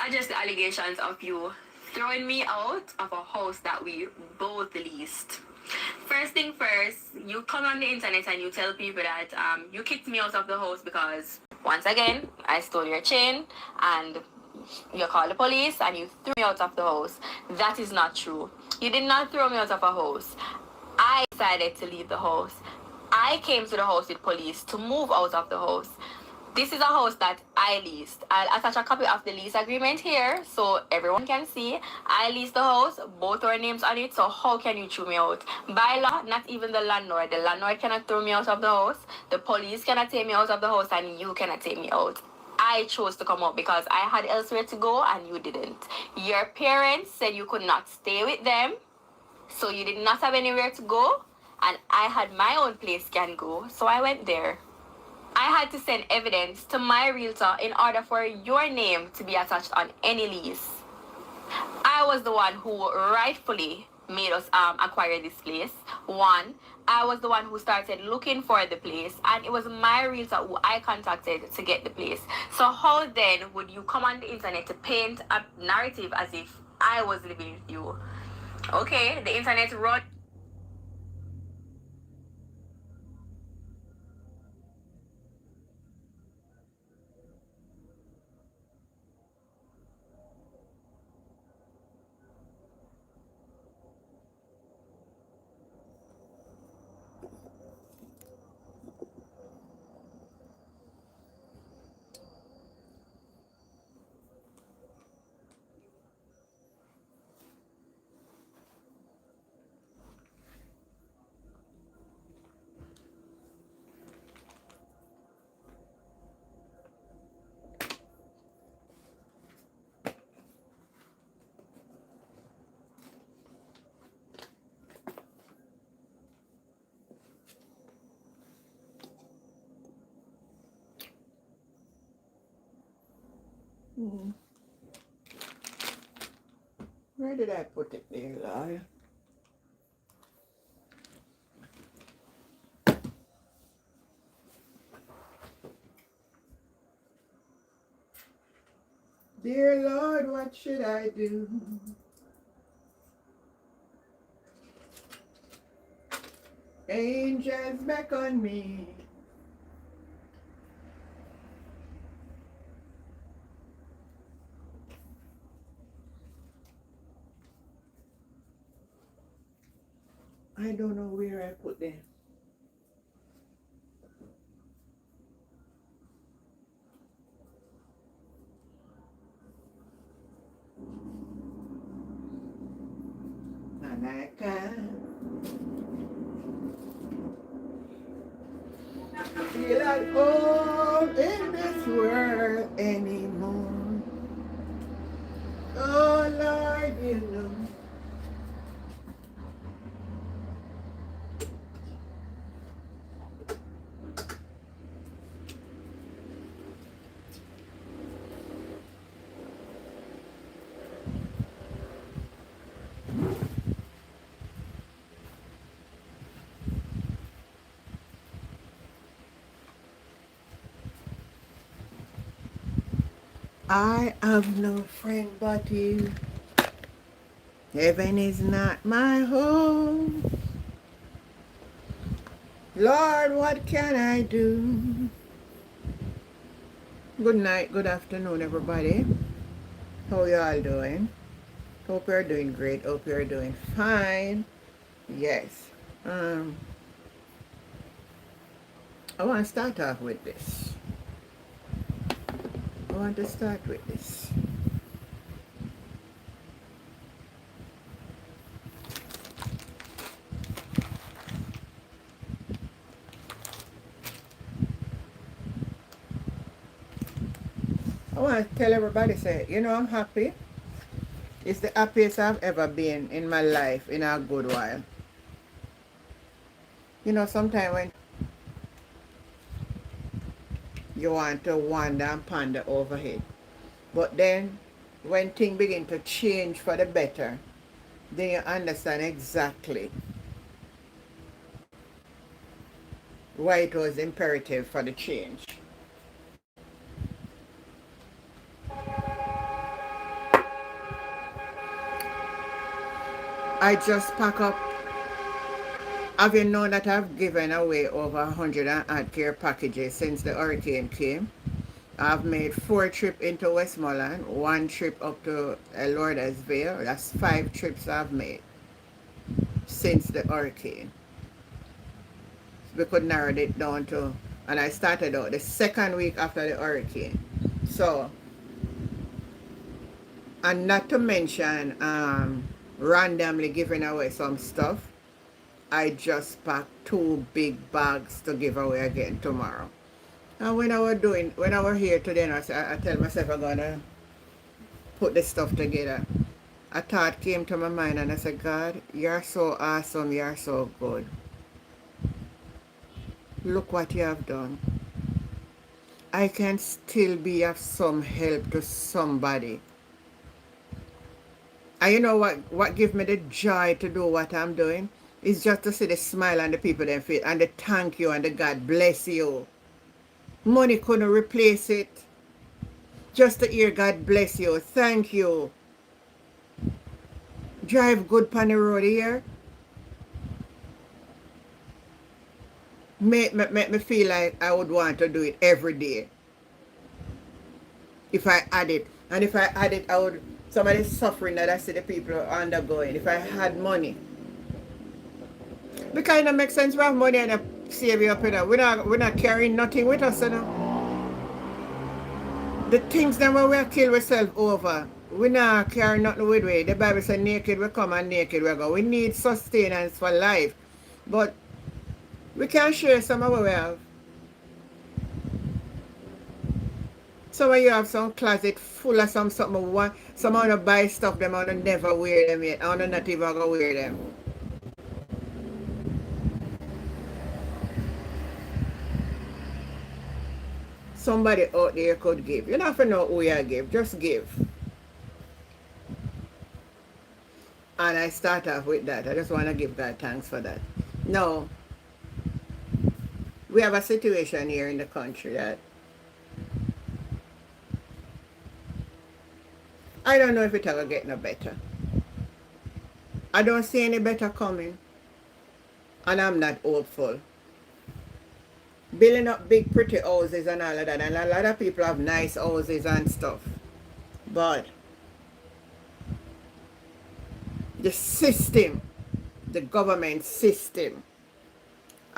are just the allegations of you throwing me out of a house that we both leased. First thing first, you come on the internet and you tell people that you kicked me out of the house because, once again, I stole your chain and you called the police and you threw me out of the house. That is not true. You did not throw me out of a house. I decided to leave the house. I came to the house with police to move out of the house. This is a house that I leased. I'll attach a copy of the lease agreement here so everyone can see. I leased the house, both our names on it, so how can you throw me out? By law, not even the landlord. The landlord cannot throw me out of the house. The police cannot take me out of the house, and you cannot take me out. I chose to come out because I had elsewhere to go and you didn't. Your parents said you could not stay with them, so you did not have anywhere to go, and I had my own place can go, so I went there. I had to send evidence to my realtor in order for your name to be attached on any lease. I was the one who rightfully made us acquire this place. One, I was the one who started looking for the place, and it was my realtor who I contacted to get the place. So how then would you come on the internet to paint a narrative as if I was living with you? Okay, the internet run. Where did I put it there, Lord? Dear Lord, what should I do? Angels beckon me. I don't know where I put them. And I can't feel at home in this world anymore. Oh Lord, you know. I have no friend but you. Heaven is not my home. Lord, what can I do? Good night, good afternoon, everybody. How you all doing? Hope you're doing great. Hope you're doing fine. Yes. I want to start off with this. I want to start with this. I want to tell everybody, say, you know, I'm happy. It's the happiest I've ever been in my life in a good while. You know, sometimes when you want to wander and ponder overhead, but then when things begin to change for the better, then you understand exactly why it was imperative for the change. I just pack up. Have you known that I've given away over 100 and odd care packages since the hurricane came? I've made 4 trips into Westmoreland, 1 trip up to Lauderdale. That's 5 trips I've made since the hurricane. We could narrow it down to, and I started out the second week after the hurricane. So, and not to mention randomly giving away some stuff. I just packed 2 big bags to give away again tomorrow. And when I was here today, I tell myself I'm gonna put the stuff together. A thought came to my mind and I said, God, you're so awesome, you're so good. Look what you have done. I can still be of some help to somebody. And you know what gives me the joy to do what I'm doing? It's just to see the smile on the people they feel and the thank you and the God bless you. Money couldn't replace it. Just to hear God bless you, thank you. Drive good on the road here. Make me feel like I would want to do it every day. If I had it. And if I had it, I would, some of the suffering that I see the people are undergoing, if I had money. It kind of makes sense. We have money and save you up, you know. We're not carrying nothing with us, you know. The things that we kill ourselves over, we not carry nothing with we. The Bible says naked we come and naked we go. We need sustenance for life. But we can share some of what we have. Some of you have some closet full of something want. Some want to buy stuff them want to never wear them yet. I want to not even go wear them. Somebody out there could give. You don't have to know who you give. Just give. And I start off with that. I just want to give God thanks for that. Now, we have a situation here in the country that I don't know if it ever get no better. I don't see any better coming. And I'm not hopeful. Building up big pretty houses and all of that, and a lot of people have nice houses and stuff, but the system, the government system,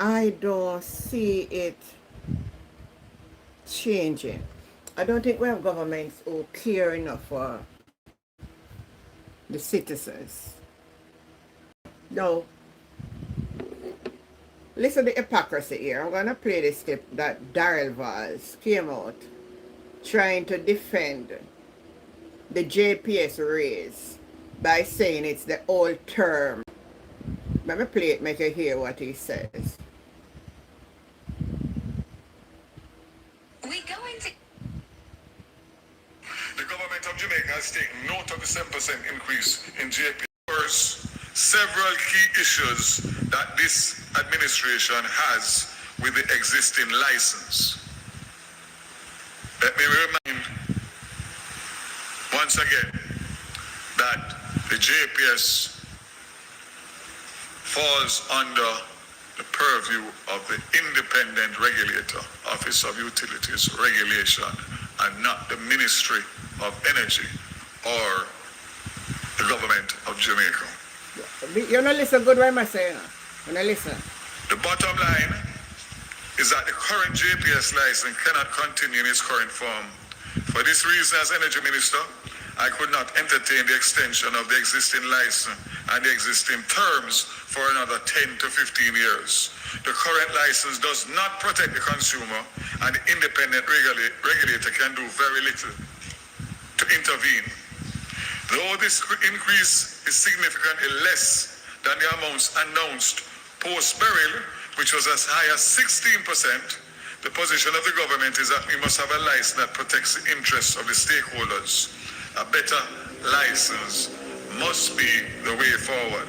I don't see it changing. I don't think we have governments who care enough for the citizens. No. Listen to the hypocrisy here. I'm going to play this clip that Darrell Valls came out trying to defend the JPS raise by saying it's the old term. Let me play it, make you hear what he says. The government of Jamaica has taken note of the 7% increase in JPS. First, several key issues that this administration has with the existing license. Let me remind once again that the JPS falls under the purview of the independent regulator, Office of Utilities Regulation, and not the Ministry of Energy or the government of Jamaica. You don't listen good what I'm saying. You don't listen. The bottom line is that the current JPS license cannot continue in its current form. For this reason, as Energy Minister, I could not entertain the extension of the existing license and the existing terms for another 10 to 15 years. The current license does not protect the consumer, and the independent regulator can do very little to intervene. Though this increase is significantly less than the amounts announced post-burial, which was as high as 16%, the position of the government is that we must have a license that protects the interests of the stakeholders. A better license must be the way forward.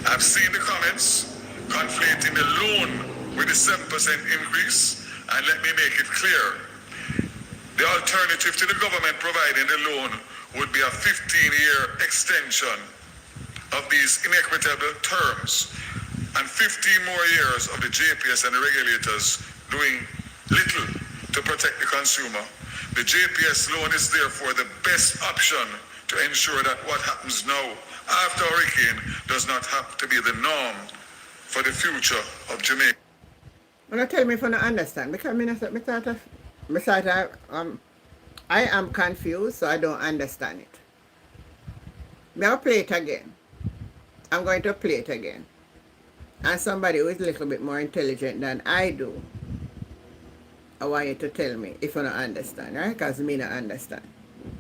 I've seen the comments conflating the loan with the 7% increase, and let me make it clear. The alternative to the government providing the loan would be a 15-year extension of these inequitable terms and 15 more years of the JPS and the regulators doing little to protect the consumer, the JPS loan is therefore the best option to ensure that what happens now after hurricane does not have to be the norm for the future of Jamaica. Wanna tell me if I don't understand, because I am confused, so I don't understand it. I'll play it again. I'm going to play it again. And somebody who is a little bit more intelligent than I do, I want you to tell me if you don't understand, right? Because me not understand.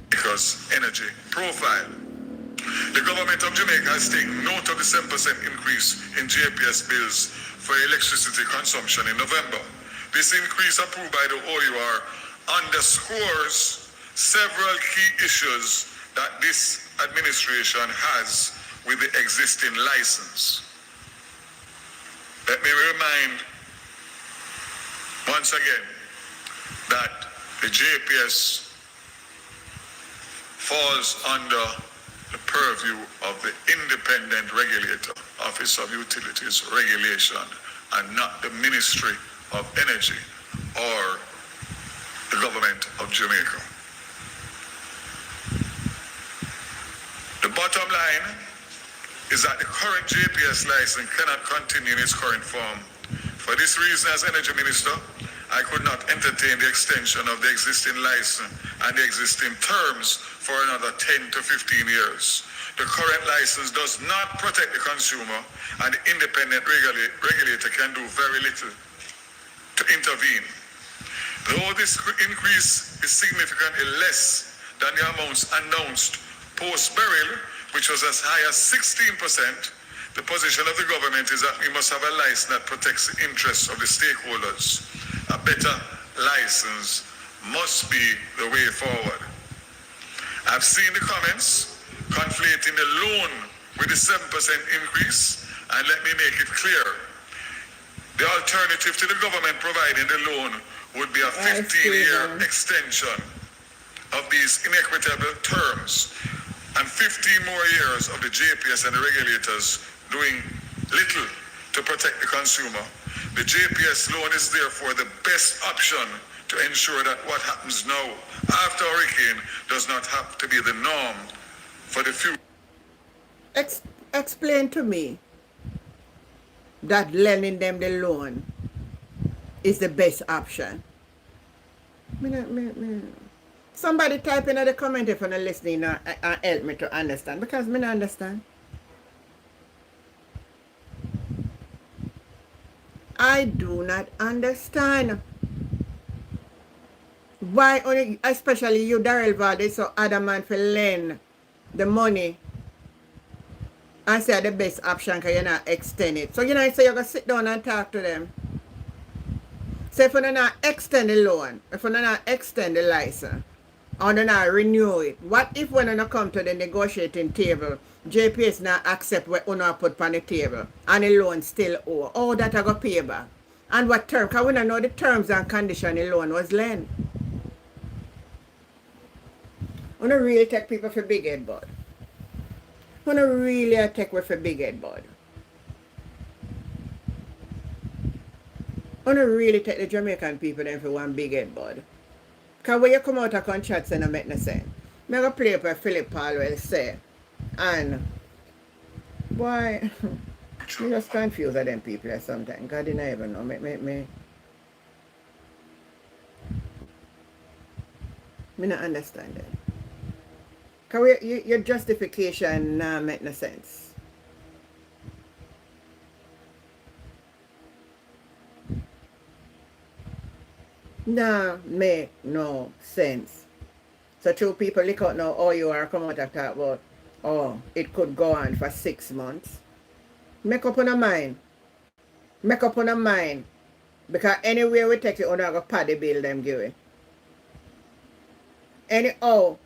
Because energy profile. The government of Jamaica has taken note of the 7% increase in JPS bills for electricity consumption in November. This increase approved by the OUR underscores several key issues that this administration has with the existing license. Let me remind once again that the JPS falls under the purview of the independent regulator, Office of Utilities Regulation, and not the Ministry of Energy or the government of Jamaica. The bottom line is that the current JPS license cannot continue in its current form. For this reason, as Energy Minister, I could not entertain the extension of the existing license and the existing terms for another 10 to 15 years. The current license does not protect the consumer, and the independent regulator can do very little to intervene. Though this increase is significantly less than the amounts announced post-burial, which was as high as 16%, the position of the government is that we must have a license that protects the interests of the stakeholders. A better license must be the way forward. I've seen the comments conflating the loan with the 7% increase, and let me make it clear. The alternative to the government providing the loan would be a 15-year extension of these inequitable terms and 15 more years of the JPS and the regulators doing little to protect the consumer. The JPS loan is therefore the best option to ensure that what happens now after hurricane does not have to be the norm for the future. Explain to me that lending them the loan is the best option. Somebody type in the comment if you're not listening and help me to understand, because me not understand. I do not understand why only, especially you, Darrell Valdez, so adamant for lend the money and say the best option because you're not extend it. So you know, so you're going to sit down and talk to them. So if you're not extend the loan, if you're not extend the license, or not renew it, what if when you come to the negotiating table, JPS not accept what you put on the table and the loan still owe? Oh, that I got pay back. And what term? Because we don't know the terms and conditions the loan was lent. We don't really take people for big head, bud. We don't really take with for big head, bud. We don't really take the Jamaican people then for one big head, bud. Because when you come out of contracts and it make no sense. I'm going to play up what Philip Paul will say. And, boy, you just confuse them people sometimes. God didn't even know. Me not understand it. Because your justification make no sense. Nah, make no sense. So two people look out now, oh, you are coming out and talk about, oh, it could go on for 6 months. Make up on a mind. Make up on a mind. Because anywhere we take it, we're not going to pay the bill them give it. Anyhow,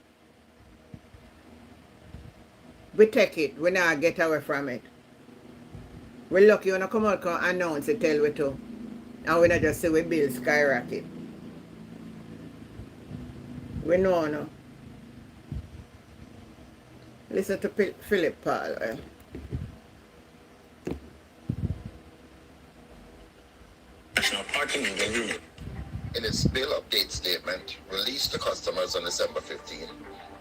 we take it, we not get away from it. We're lucky when I come out and announce it, tell we to. And we not just see we bill skyrocket. We know now. Listen to Philip Paul. party media unit. In its bill update statement released to customers on December 15,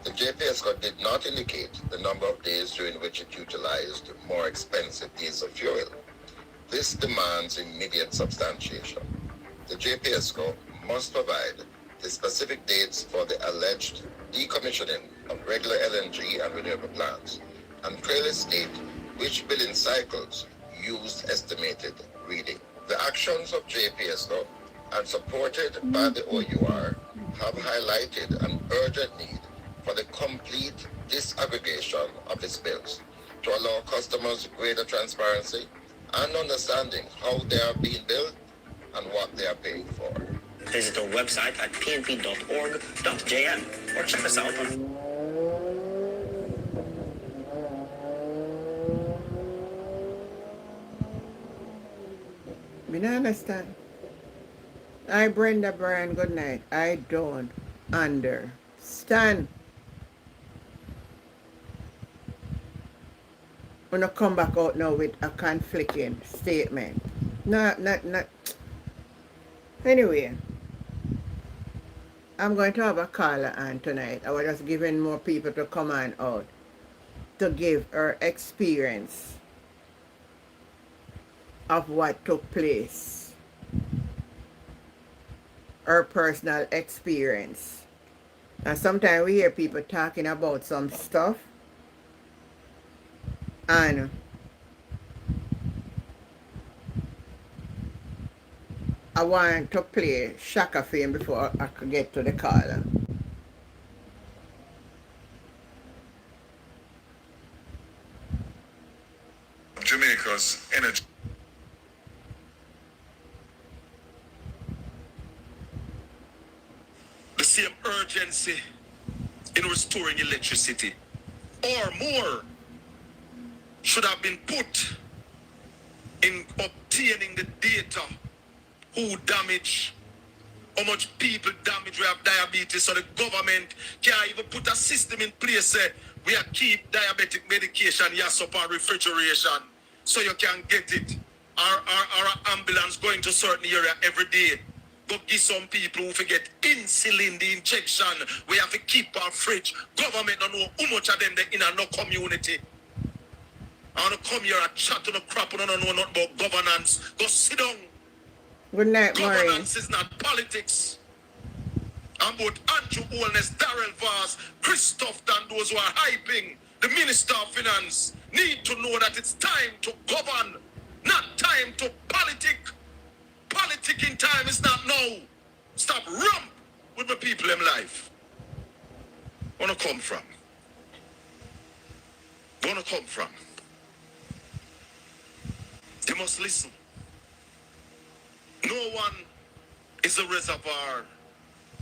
the JPSCO did not indicate the number of days during which it utilized more expensive diesel fuel. This demands immediate substantiation. The JPSCO must provide the specific dates for the alleged decommissioning of regular LNG and renewable plants, and clearly state which billing cycles used estimated reading. The actions of JPSCO and supported by the OUR have highlighted an urgent need for the complete disaggregation of its bills to allow customers greater transparency and understanding how they are being billed and what they are paying for. Visit our website at pnp.org.jm or check us out on Me not understand. I Brenda Bryan, good night. I don't understand. When I come back out now with a conflicting statement. Not. Anyway, I'm going to have a caller on tonight. I was just giving more people to come on out to give her experience of what took place. Her personal experience. And sometimes we hear people talking about some stuff and I want to play Shaka Fame before I could get to the caller. Jamaica's energy. The same urgency in restoring electricity or more should have been put in obtaining the data, who damage, how much people damage, we have diabetes, so the government can't even put a system in place we keep diabetic medication yes up on refrigeration so you can get it. Our ambulance going to certain area every day. Go give some people who forget insulin, the injection. We have to keep our fridge. Government don't know how much of them they in no community. I want to come here and chat to the crap and don't know nothing about governance. Go sit down. Good night, Governance is not politics. And both Andrew Holness, Darrell Vaz, Christoph, and those who are hyping the Minister of Finance need to know that it's time to govern, not time to politic. Politicking time is not now. Stop rump with the people in life. Wanna come from? Wanna come from? You must listen. No one is a reservoir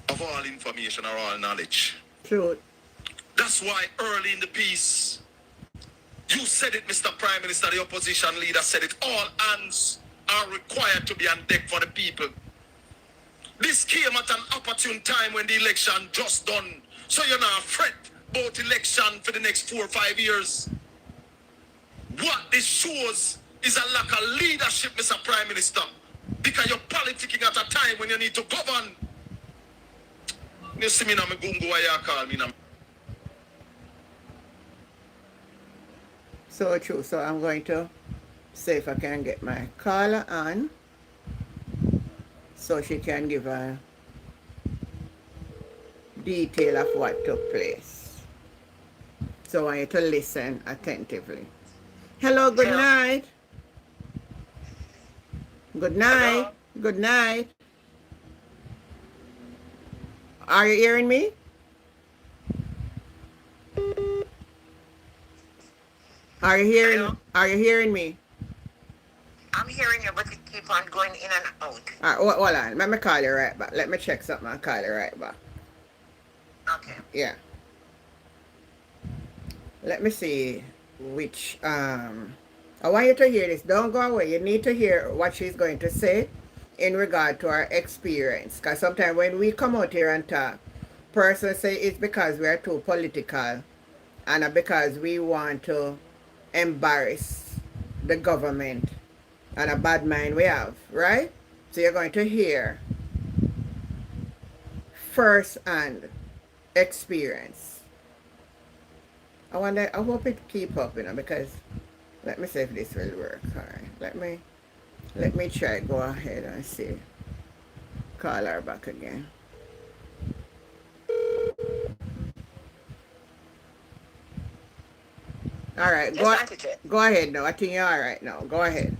of all information or all knowledge. True. That's why early in the piece, you said it, Mr. Prime Minister, the opposition leader said it, all hands are required to be on deck for the people. This came at an opportune time when the election just done. So you're not fret about election for the next 4 or 5 years. What this shows is a lack of leadership, Mr. Prime Minister. Because you're politicking at a time when you need to govern. You see me now, me gungo, why you call me now? So true. So I'm going to see if I can get my caller on so she can give a detail of what took place. So I want you to listen attentively. Hello, good night. Good night. Hello. Good night. Are you hearing me? Are you hearing? Hello? Are you hearing me? I'm hearing you, but you keep on going in and out. Hold on. Let me call you right back. Let me check something. I'll call you right back. Okay. Yeah. Let me see which I want you to hear this. Don't go away. You need to hear what she's going to say in regard to our experience. Because sometimes when we come out here and talk, persons say it's because we are too political and because we want to embarrass the government and a bad mind we have, right? So you're going to hear first-hand experience. I hope it keep up, because let me see if this will work. All right, let me try go ahead and see. Call her back again. All right, Yes, Auntie Jen. go ahead now. I think you're all right now. Go ahead.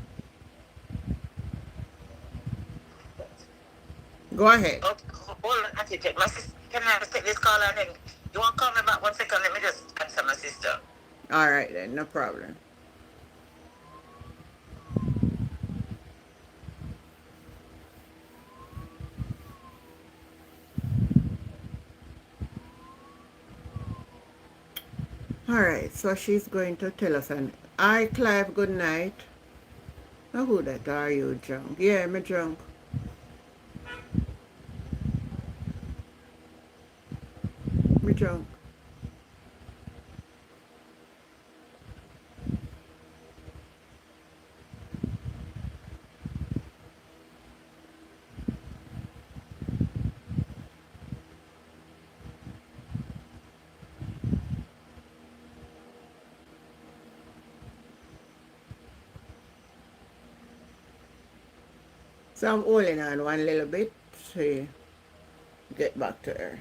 Go ahead. Okay, hold on, Auntie Jen. My sister, can I just take this call and then you want to call me back 1 second? Let me just answer my sister. All right then, no problem. All right, so she's going to tell us an. Hi, Clive. Good night. Now who that are you, drunk? Yeah, me drunk. Me drunk. So I'm holding on one little bit to get back to her.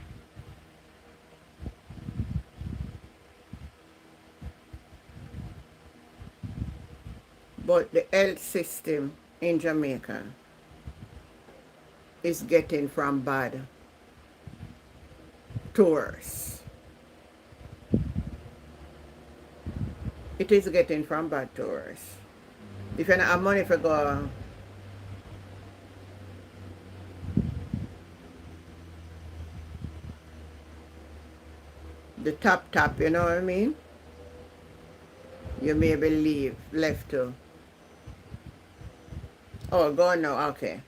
But the health system in Jamaica is getting from bad to worse. It is getting from bad to worse. If you don't have money for go the top, you know what I mean? You maybe left to. Oh, go on now, okay.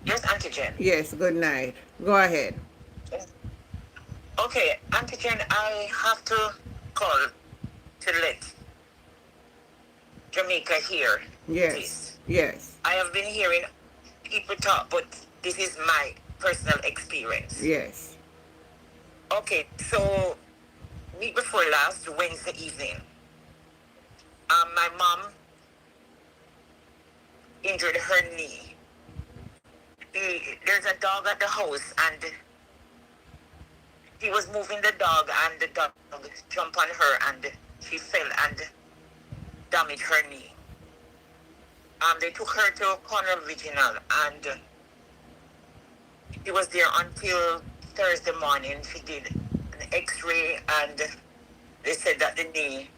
Yes, Auntie Jen. Yes, good night. Go ahead. Okay, Auntie Jen, I have to call to let Jamaica hear Yes, this. yes, I have been hearing people talk, but this is my personal experience. yes. Okay, so week before last, Wednesday evening, my mom injured her knee. There's a dog at the house, and he was moving the dog, and the dog jumped on her, and she fell and damaged her knee. They took her to Cornell Regional, and she was there until Thursday morning. She did an X-ray, and they said that the knee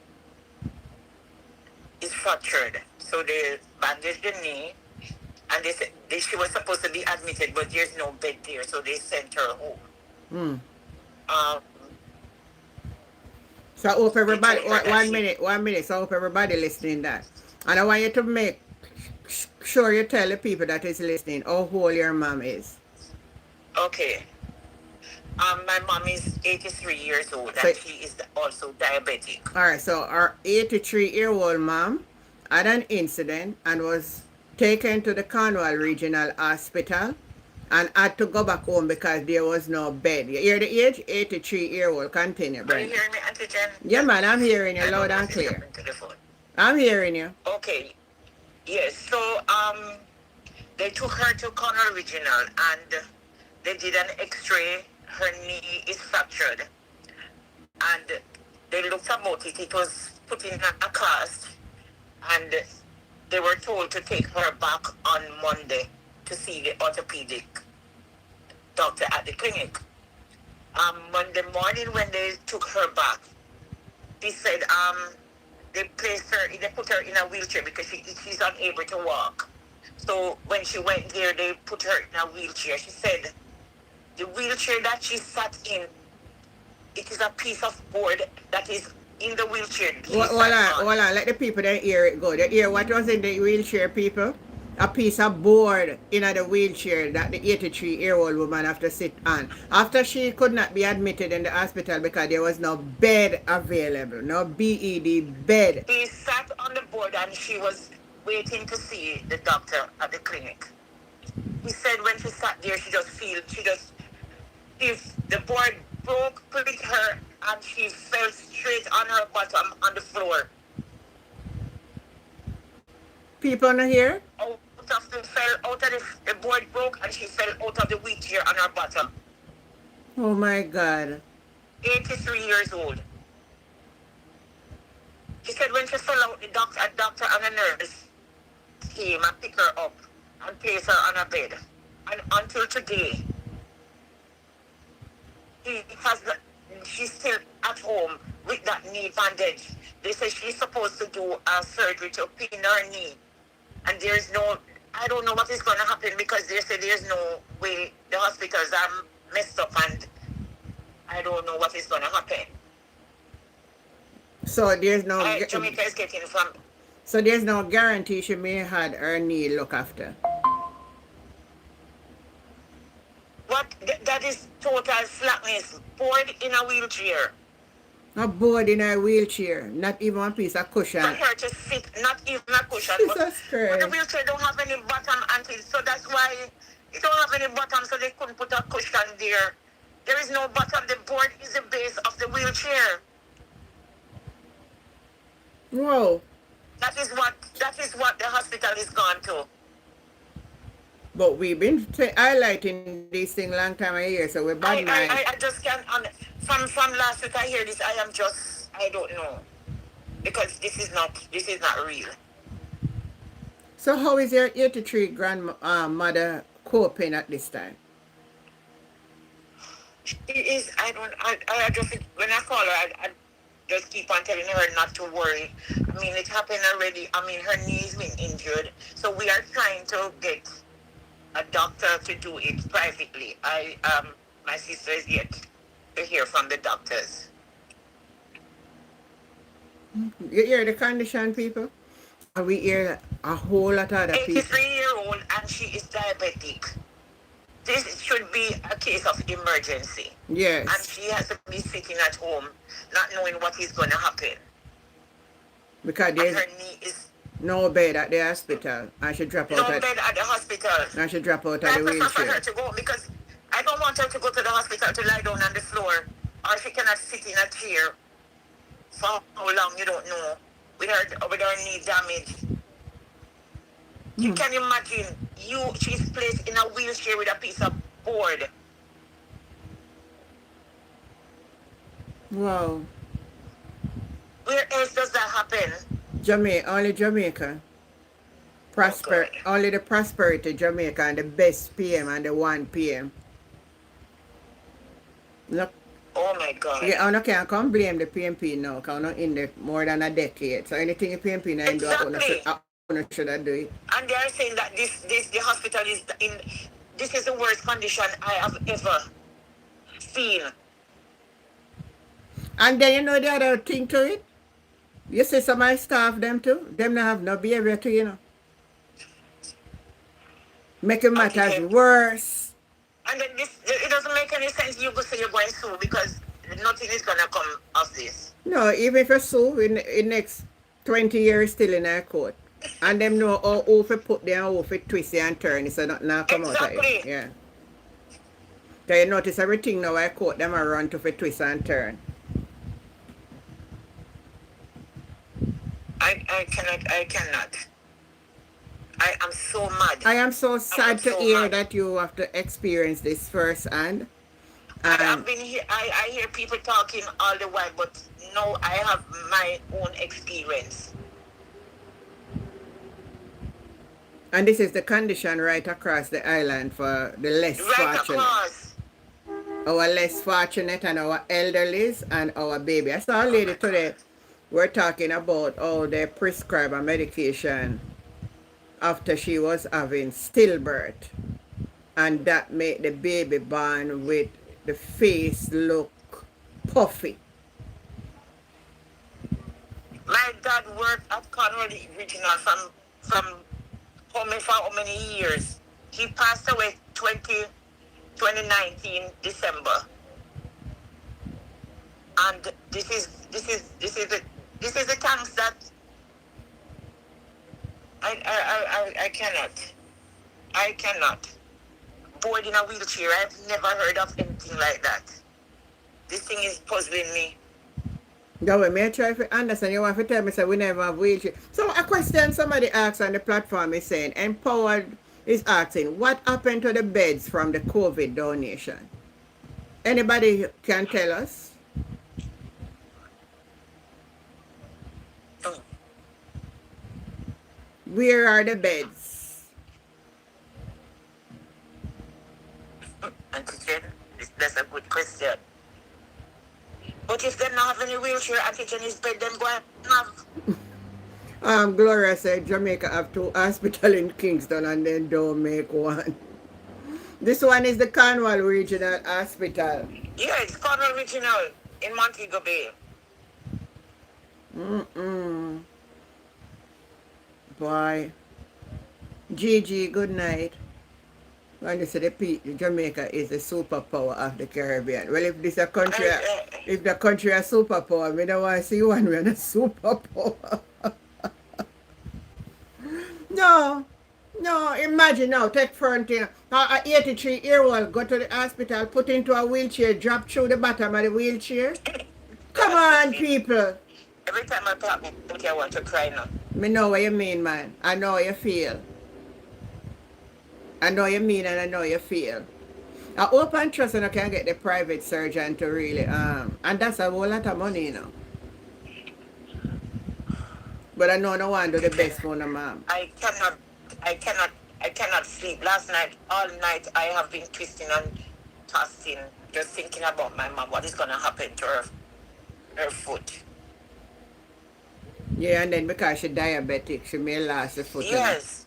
is fractured. So they bandaged the knee, and they said she was supposed to be admitted, but there's no bed there, so they sent her home. Mm. Um, So I hope everybody, told her that one minute, so I hope everybody listening that. And I want you to make sure you tell the people that is listening how old your mom is. Okay. My mom is 83 years old, So- and she is also diabetic. All right, so our 83-year-old mom had an incident and was taken to the Cornwall Regional Hospital and had to go back home because there was no bed. You hear the age? 83-year-old. Continue, Are you Brenda. hearing me, Auntie Jen? Yeah, man, I'm hearing you I don't loud know and what is clear. happening to the phone. I'm hearing you. Okay. Yes. So they took her to Cornwall Regional, and they did an X-ray. Her knee is fractured, and they looked about it. It was put in a cast, and they were told to take her back on Monday to see the orthopedic doctor at the clinic. Monday morning when they took her back, they said they put her in a wheelchair because she's unable to walk. So when she went there, they put her in a wheelchair. She said The wheelchair that she sat in, it is a piece of board that is in the wheelchair she Hold sat on, on. let the people then hear it go. They hear what was in the wheelchair, people? A piece of board in the wheelchair that the 83-year-old woman have to sit on. After she could not be admitted in the hospital because there was no bed available, no BED bed. She sat on the board and she was waiting to see the doctor at the clinic. He said when she sat there, if the board broke with her and she fell straight on her bottom on the floor. People not here? The board broke and she fell out of the wheelchair on her bottom. Oh my God. 83 years old. She said when she fell out, a doctor and a nurse came and picked her up and placed her on a bed. And until today, she's still at home with that knee bandage. They say she's supposed to do a surgery to pin her knee. And I don't know what is going to happen because they say there's no way, the hospitals are messed up and I don't know what is going to happen. So there's no... Jamaica is getting from... So there's no guarantee she may have her knee looked after? That is total slackness. Board in a wheelchair. A board in a wheelchair, not even a piece of cushion. For her to sit, not even a cushion. Jesus But Christ. the wheelchair don't have any bottom until, so that's why it don't have any bottom, so they couldn't put a cushion there. There is no bottom. The board is the base of the wheelchair. Whoa. That is what the hospital is gone to. But we've been highlighting this thing long time a year, so we're bad mind. I just can't. From last week I hear this. I don't know, because this is not real. So how is your 83 grandmother coping at this time? It is. I just, when I call her, I just keep on telling her not to worry. I mean, it happened already. I mean, her knee's been injured, so we are trying to get a doctor to do it privately. My sister is yet to hear from the doctors. You hear the condition, people? And we hear a whole lot of other people. 83-year-old and she is diabetic. This should be a case of emergency. Yes. And she has to be sitting at home, not knowing what is going to happen. Because there's her knee is no bed at the hospital. I should drop out. No bed at the hospital. I should drop out of the I prefer for wheelchair. her to go because I don't want her to go to the hospital to lie down on the floor, or she cannot sit in a chair for how long, you don't know, with her knee damaged. You can imagine, she's placed in a wheelchair with a piece of board. Wow. Where else does that happen? Jamaica, only Jamaica. Only the Prosperity Jamaica and the Best PM and the 1 PM. Look. Oh my God. Yeah, I can't come blame the PMP now, because I'm not in there more than a decade. So anything the PMP now do, I should have do it. And they are saying that the hospital is this is the worst condition I have ever seen. And then you know the other thing to it? You see some of my staff, them too, them not have no behavior too, you know. Making matters worse. And then it doesn't make any sense you go say you're going to sue because nothing is going to come of this. No, even if you sue, in next 20 years still in our court. And them know how to put them, how to twist and turn, so nothing now come out of it. Yeah. So you notice everything now I court them are run to for twist and turn. I cannot. I am so mad. I am so sad to hear that you have to experience this firsthand. I've been here. I hear people talking all the while, but no, I have my own experience. And this is the condition right across the island for the less fortunate. Across. Our less fortunate and our elderlies and our baby. I saw a lady today. We're talking about how they prescribe a medication after she was having stillbirth. and that make the baby born with the face look puffy. My dad worked at Conroe Regional from for how many years. He passed away 2019 December. And this is the thanks that I cannot. Board in a wheelchair, I've never heard of anything like that. This thing is puzzling me. That way, may I try to understand. You want to tell me, so we never have wheelchair. So a question somebody asked on the platform is saying, Empowered is asking, what happened to the beds from the COVID donation? Anybody can tell us? Oh. Where are the beds? Auntie Jen, that's a good question. But if they don't have any wheelchair, Auntie Jenny's bed, then go and have. Gloria said Jamaica have 2 hospitals in Kingston and then don't make one. This one is the Cornwall Regional Hospital. Yeah, it's Conroe Regional in Montego Bay. Boy. Gigi, good night. When you say Jamaica is the superpower of the Caribbean. Well, if this a country, if the country a superpower, we don't want to see one when a superpower. No, imagine now, take front here. A 83-year-old go to the hospital, put into a wheelchair, drop through the bottom of the wheelchair. Come on, people. Every time I talk about it, I want to cry now. Me know what you mean, man. I know what you feel. I know you mean and I know you feel. I hope and trust and I can get the private surgeon to really, and that's a whole lot of money, you know. But I know no one do the best for the mom. I cannot sleep. Last night, all night, I have been twisting and tossing, just thinking about my mom. What is going to happen to her foot? Yeah, and then because she's diabetic, she may lose the foot. Yes.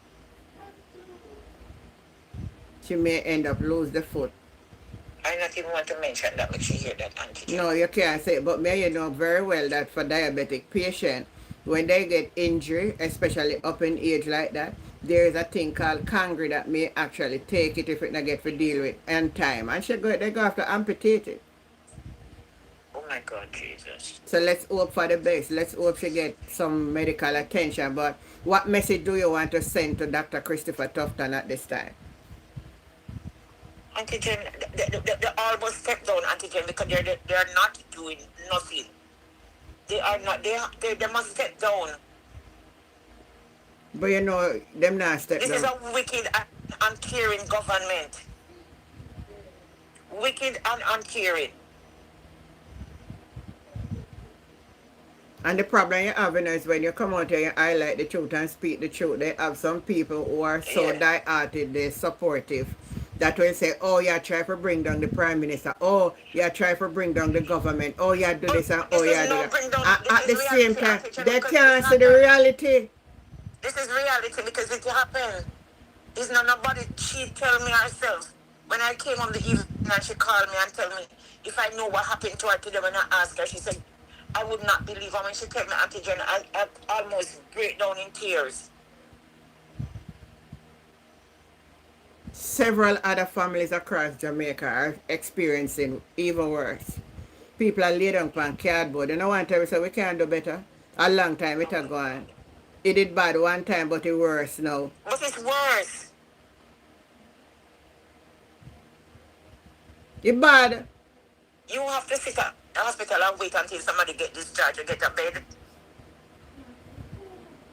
She may end up lose the foot. I not even want to mention that, but she hear that, Auntie. No, you can't say it, but may you know very well that for diabetic patients, when they get injury, especially up in age like that, there is a thing called cangre that may actually take it if it not get to deal with in time. And they go have to amputate it. Oh my God, Jesus. So let's hope for the best. Let's hope she get some medical attention. But what message do you want to send to Dr. Christopher Tufton at this time? Auntie Jen, they almost step down, Auntie Jen, because they're not doing nothing. They are not, they must step down. But you know, them not step down. This is a wicked and uncaring government. Wicked and uncaring. And the problem you have is when you come out here, you highlight the truth and speak the truth. They have some people who are so die-hearted, they're supportive, that will say, oh, yeah, try to bring down the Prime Minister. Oh, yeah, try to bring down the government. Oh, yeah, do this and oh, yeah, do that. At the same time, they can't see the reality. This is reality because it happened. It's not nobody. She tell me herself. When I came on the evening and she called me and tell me if I know what happened to her today when I asked her, she said, I would not believe her. When she told me, Auntie Jen, I almost break down in tears. Several other families across Jamaica are experiencing even worse. People are laid down on cardboard. You know one time we said we can't do better. A long time it has gone. It did bad one time, but it's worse now. But it's worse. It's bad. You have to sit at the hospital and wait until somebody get discharged or get a bed.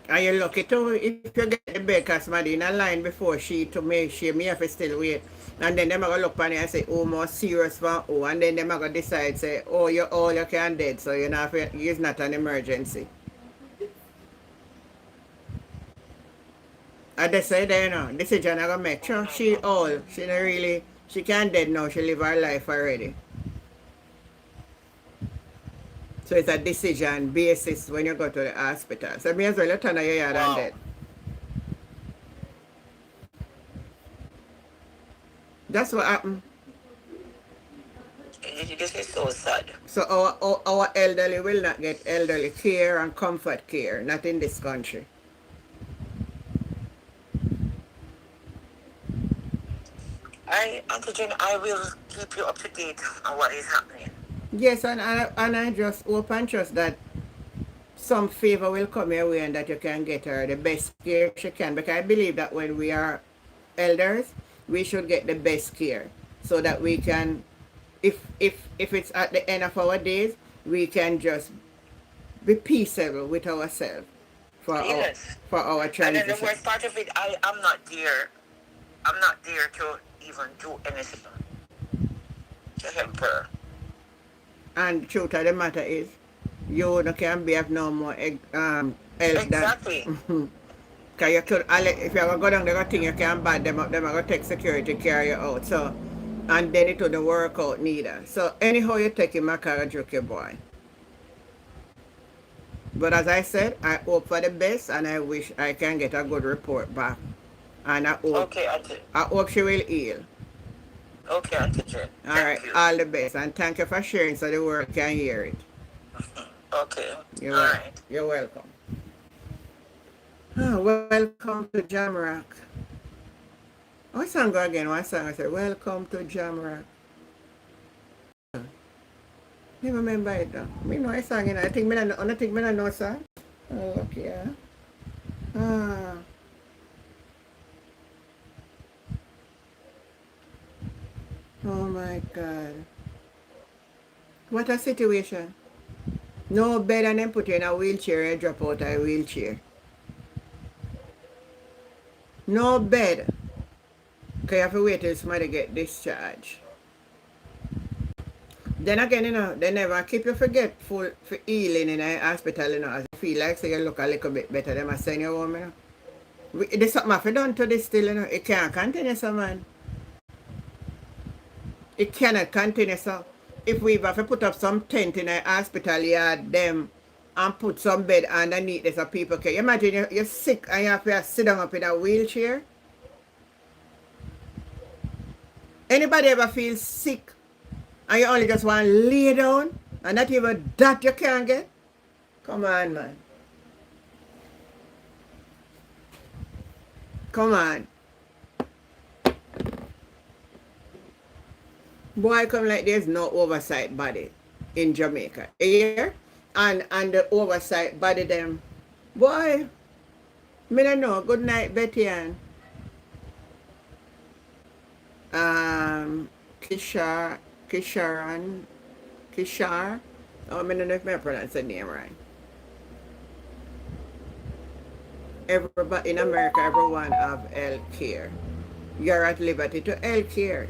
And you're lucky too if you get the bed because somebody in a line before she to make sure me have to still wait. And then them are going to look on you and say, oh, more serious one. Oh, and then them are going to decide, say, oh, you're all you can dead, so you're not, it's not an emergency. And they say there now, decision I going to make sure she all, she not really, she can't dead now, she live her life already. So it's a decision basis when you go to the hospital. So me as well, you turn your yard and dead. That's what happened. This is so sad. So our elderly will not get elderly care and comfort care, not in this country. Uncle Jane, I will keep you up to date on what is happening. Yes, and I just hope and trust that some favor will come your way and that you can get her the best care she can. Because I believe that when we are elders, we should get the best care so that we can, if it's at the end of our days, we can just be peaceable with ourselves for Yes. our And then the transition. worst part of it, I'm not there. I'm not there to even do anything to help her. And the truth of the matter is, you no can be of no more help Exactly. than. Because you could, if you ever go down there, thing you can bad them up, them are going to take security carry you out. So, and then it wouldn't work out neither. So, anyhow you take him, I can't joke your boy. But as I said, I hope for the best and I wish I can get a good report back. And Okay, Auntie. I hope she will heal. Okay, Auntie Jane. All Thank right, you. all the best. And thank you for sharing so the world can hear it. Okay. You're, All right. you're welcome. Welcome to Jamrock. What song go again? What song I said? Welcome to Jamrock. Me remember it though. Me know a song, you know. I think me not know song. Oh, okay. Yeah. Ah. Oh my God. What a situation. No bed and then put you in a wheelchair and drop out of a wheelchair. No bed. Because you have to wait till somebody get discharged. Then again, you know, they never keep you forgetful for healing in a hospital, you know, as you feel like so you look a little bit better, they must send you home, you know. There's something have to done to this still, you know. It can't continue so, man. It cannot continue so. If we have to put up some tent in a hospital yard, them, and put some bed underneath there so people can. Imagine you're sick and you have to sit down up in a wheelchair. Anybody ever feel sick and you only just want to lay down and not even that you can't get? Come on, man. Come on. Boy, come like there's no oversight body in Jamaica. Here and the oversight body them. Boy, me don't know. Good night, Betty Ann. Kishar. Oh, I don't know if I pronounce the name right. Everybody in America, everyone have health care. You're at liberty to health care.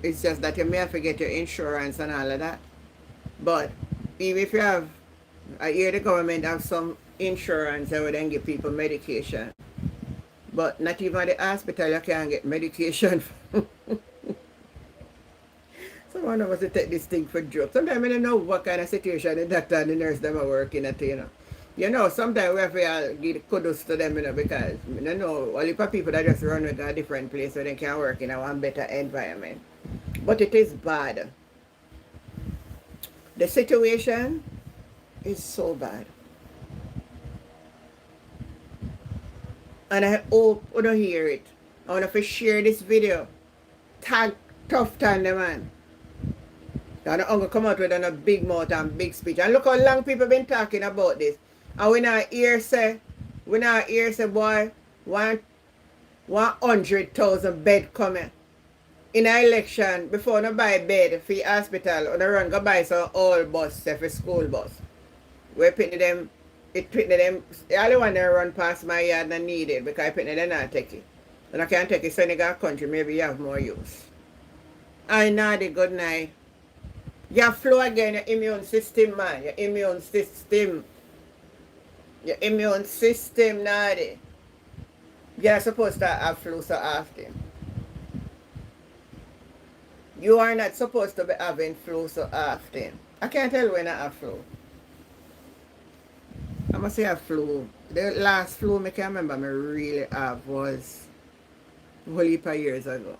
It's just that you may have to get your insurance and all of that. But even if you have, I hear the government have some insurance that would then give people medication. But not even at the hospital you can get medication. Someone of us to take this thing for joke. Sometimes I don't know what kind of situation the doctor and the nurse them are working at, you know. You know, sometimes we have to give kudos to them, you know, because I don't know, all the people that just run with a different place so they can work in a one better environment. But it is bad. The situation is so bad. And I hope you don't hear it. I want to share this video. Tag tough time, the man. And I'm going to come out with a big mouth and big speech. And look how long people been talking about this. And we not hear say, boy, 100,000 bed coming. In an election, before you buy bed for your hospital, or run go buy some old bus, say for school bus. We pitney them, the only one that run past my yard and need it because I pitney them not take it. And I can't take it Senegal country, maybe you have more use. I know the good night. You flow again, your immune system, man. Your immune system, Nadi. You're supposed to have flu so often. You are not supposed to be having flu so often. I can't tell when I have flu. I must say I have flu. The last flu I can remember me really have was a whole heap of years ago.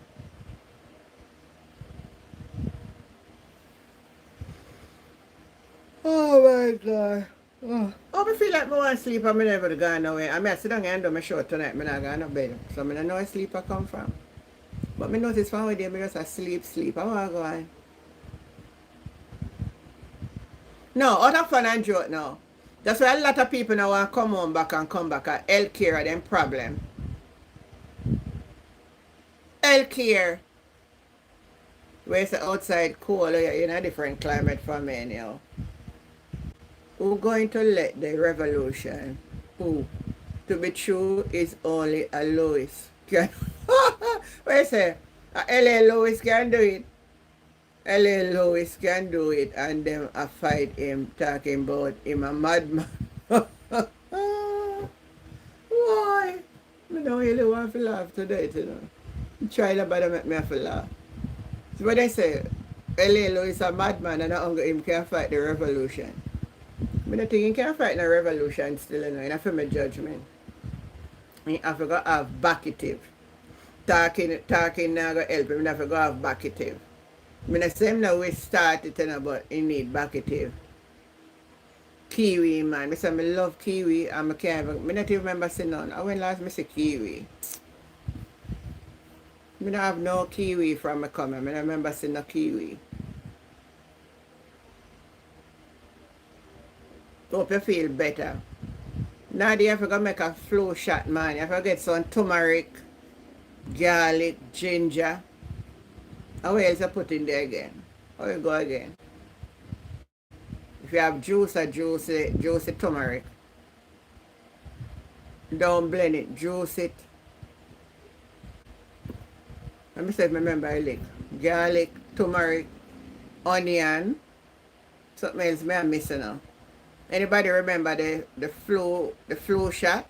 my God. Oh, I feel like I want to sleep and I never gone away. I mean, I sit down and do my show tonight, I'm not going to bed. So I don't know where sleep I come from. But I notice from where I just sleep. I want to go on. No, out of fun and joke now. That's why a lot of people now want to come home back and come back at healthcare are them problem. Healthcare. Where it's outside cool, you're in a different climate from me anyhow. Who going to let the revolution? Who? To be true is only a Lewis. Can what you say? L.A. Lewis can do it. L.A. Lewis can do it and them a fight him talking about him a madman. Why? I don't really want to laugh today, you know. Try to bother make me have to laugh. So what they say, L.A. Lewis a madman and him can fight the revolution. I don't think he can fight the revolution still, you know, in a my judgment. He have to go have backative. Talking now go help him, he have to go have backative. I mean, the same now we started, you know, but he need backative. Kiwi, man. I say I love kiwi and I can't even, I don't even remember seeing none. I went last I say kiwi. I don't have no kiwi from my coming. I don't remember seeing no kiwi. Hope you feel better. Now you have to go make a flu shot, man. You have to get some turmeric, garlic, ginger. How else you put in there again? How you go again? If you have juicy turmeric. Don't blend it, juice it. Let me see if I remember I lick. Garlic, turmeric, onion. Something else I'm missing now. Anybody remember the flu shot?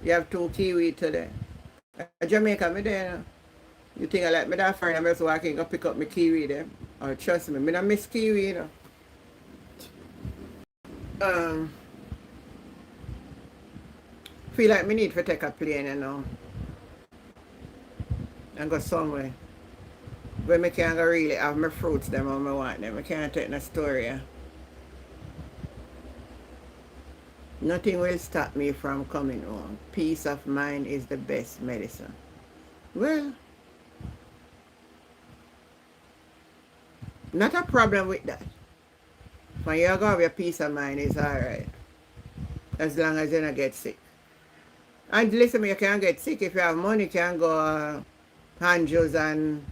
You have 2 kiwi today. Jamaica, me there now. You think I like me that friend, I'm just walking go pick up my kiwi there. Oh, trust me, I don't miss kiwi, you know. Feel like me need to take a plane, you know. And go somewhere. Where I can't go really have my fruits them how I want them. I can't take no story. Yeah. Nothing will stop me from coming home. Peace of mind is the best medicine. Well, not a problem with that. When you go have your peace of mind, it's alright. As long as you don't get sick. And listen, you can't get sick. If you have money, you can go Hanjos and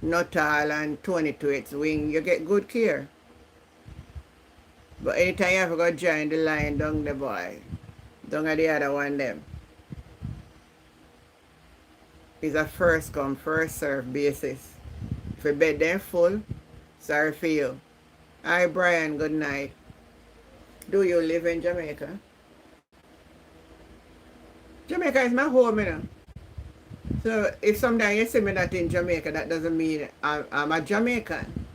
Nuttall and 22 wing. You get good care. But anytime you have to go join the line down the boy, down at the other one them. It's a first come, first serve basis. If your bed then full, sorry for you. Hi Brian, good night. Do you live in Jamaica? Jamaica is my home, you know. So if sometimes you see me not in Jamaica, that doesn't mean I'm a Jamaican.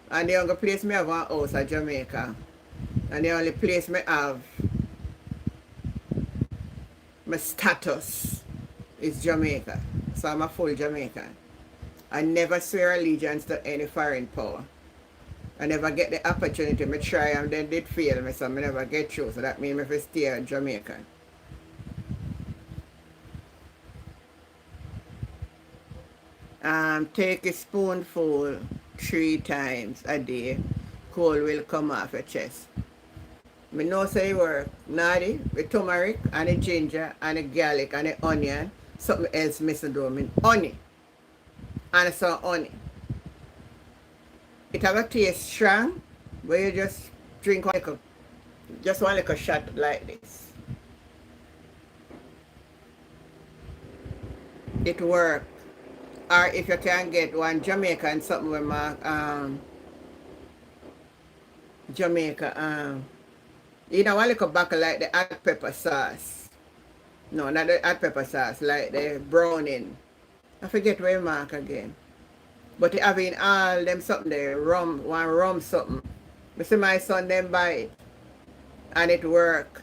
And the only place me have one house is Jamaica. And the only place me have my status is Jamaica. So I'm a full Jamaican. I never swear allegiance to any foreign power. I never get the opportunity. I try and then did fail me, so I never get through. So that means I stay Jamaican. Take a spoonful 3 times a day. Cold will come off your chest. I know say it work. Naughty, with turmeric and the ginger and the garlic and the onion. Something else missing do. I mean honey. And some honey. It have a taste strong, but you just drink one little shot like this. It works. Or if you can get one Jamaican something with my Jamaica you know one little buckle like the hot pepper sauce. No, not the hot pepper sauce, like the browning. I forget where you mark again. But you having all them something there, one rum something. I see my son them buy it. And it work.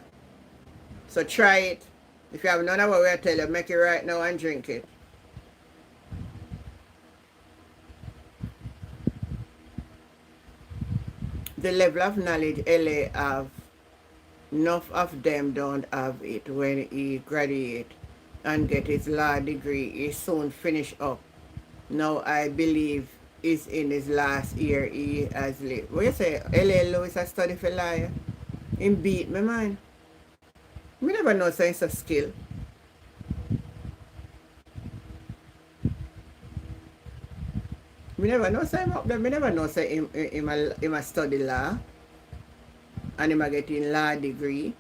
So try it. If you have none of what I tell you, make it right now and drink it. the level of knowledge LA have, enough of them don't have it when he graduate and get his law degree. He soon finish up. Now I believe he's in his last year he has lived. What you say? LA Lewis a study for lawyer? Him beat me, man. Me never know say it's a skill. Me never know say him up there. Me never know say him a study law and him a getting law degree.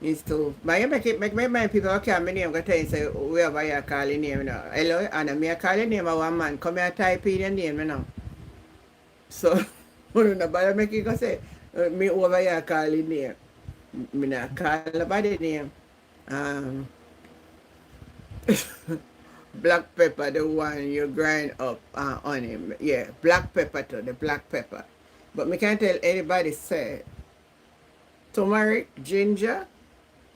Is to but you make mind people okay my name go tell you say whoever you call your name now. Hello, and me call your name of one man. Come here type in your name now. So nobody make you go say me over here call your name. Me not call nobody name. Um black pepper, the one you grind up on him. Yeah, black pepper too, the black pepper. But me can't tell anybody say turmeric, ginger,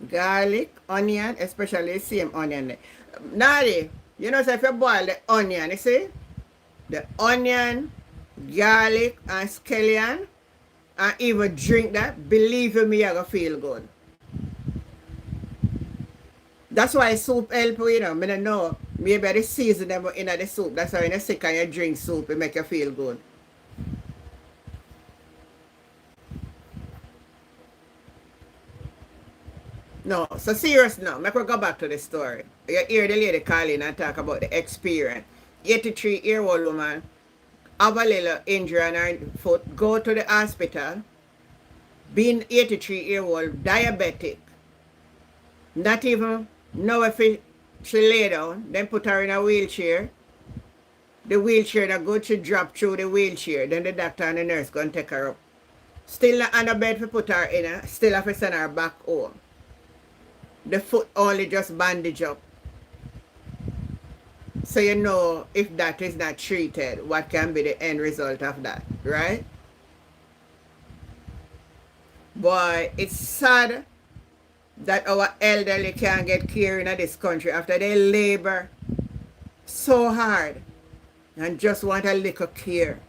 garlic, onion, especially the same onion. Nadi, you know, say if you boil the onion, you see? The onion, garlic, and scallion, and even drink that, believe me, you're going to feel good. That's why soup help you, you know. I don't know. Maybe the season them in the soup. That's why when you're sick and you drink soup, it make you feel good. No, so serious now. Make we go back to the story. You hear the lady calling and talk about the experience. 83-year-old woman have a little injury on her foot, go to the hospital, being 83-year-old, diabetic, not even know if she lay down, then put her in a wheelchair. The wheelchair that good, she drop through the wheelchair, then the doctor and the nurse go and take her up. Still not on the bed to put her in, still have to send her back home. The foot only just bandage up. So you know if that is not treated, what can be the end result of that, right? Boy, it's sad that our elderly can't get care in this country after they labor so hard and just want a little care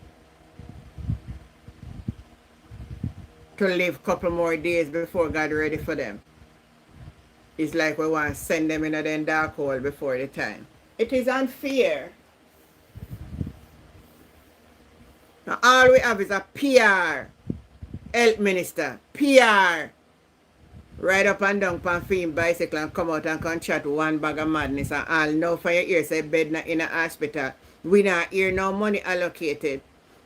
to live a couple more days before God ready for them. It's like we want to send them in a dark hole before the time. It is unfair. Now all we have is a PR, health minister, PR. Ride up and down on film bicycle and come out and come chat one bag of madness and all now for your ear say bed not in a hospital. We not hear no money allocated.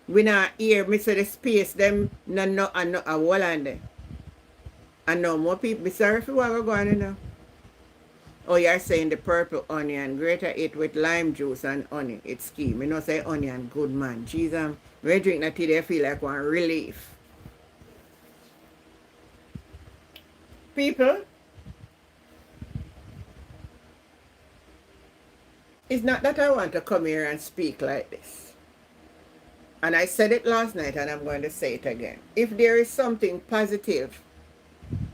We not hear me say the space them no and no a whole and there. And no more people be sorry for what we're going on now. Oh, you're saying the purple onion, greater it with lime juice and honey. It's key. Me not say onion, good man. Jesus, when you drink that tea, they feel like one relief. People, it's not that I want to come here and speak like this. And I said it last night and I'm going to say it again. If there is something positive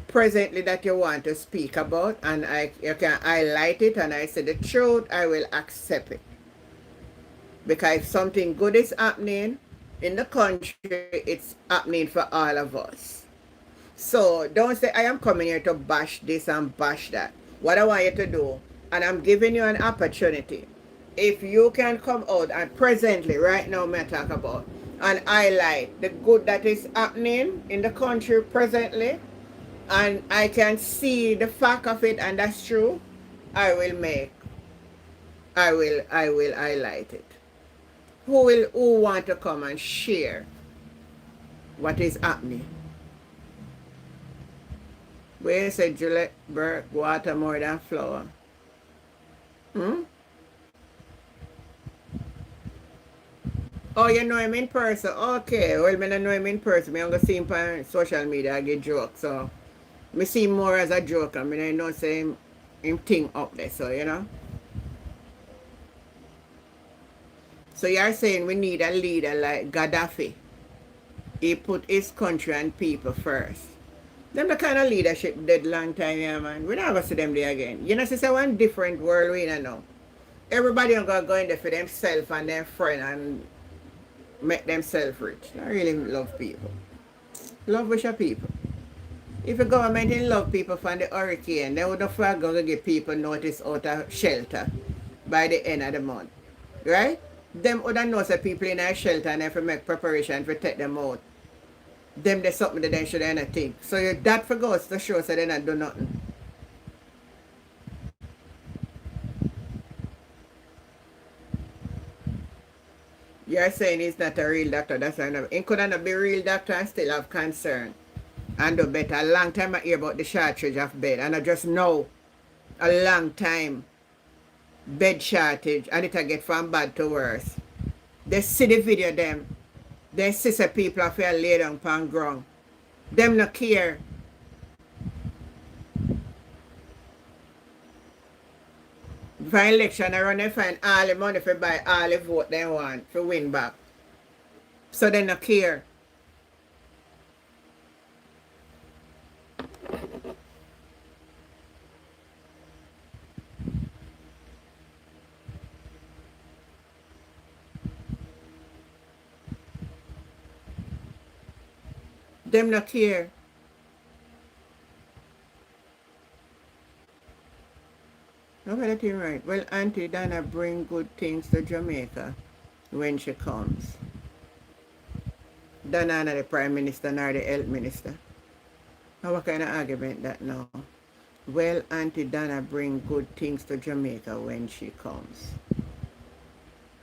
presently that you want to speak about and you can highlight it and I say the truth, I will accept it. Because if something good is happening in the country, it's happening for all of us. So don't say I am coming here to bash this and bash that. What I want you to do, and I'm giving you an opportunity, if you can come out and presently, right now, may I talk about, and highlight the good that is happening in the country presently, and I can see the fact of it, and that's true, I will highlight it. Who want to come and share what is happening? Where say Juliet Burke, water more than flour? Oh, you know him in person? Okay. Well, I don't know him in person. I'm going to see him on social media. I get jokes. So, I see him more as a joker. I don't say him thing up there. So, you know. So, you're saying we need a leader like Gaddafi. He put his country and people first. Them the kind of leadership dead long time, yeah, man. We're not going to see them there again. You know, it's one different world we know. Everybody going to go in there for themselves and their friend and make themselves rich. I really love people. Love with your people. If the government in love people from the hurricane, they would not going to give people notice out of shelter by the end of the month. Right? Them would know that people in a shelter and if make preparation to take them out. Them there's something that they should not think. So that for goes to show so they not do nothing. You're saying he's not a real doctor. That's why he could not be a real doctor and still have concern. And do better. A long time I hear about the shortage of bed. And I just know a long time bed shortage and it'll get from bad to worse. They see the video them. They see some people are feel lay down on ground. Them not care. For election, I run and find all the money for buy all the vote they want for win back. So they not care. Them not care. Look at that right. Well, Auntie Dana bring good things to Jamaica when she comes. Dana not the Prime Minister nor the Health Minister. Now what kind of argument that now? Well, Auntie Dana bring good things to Jamaica when she comes.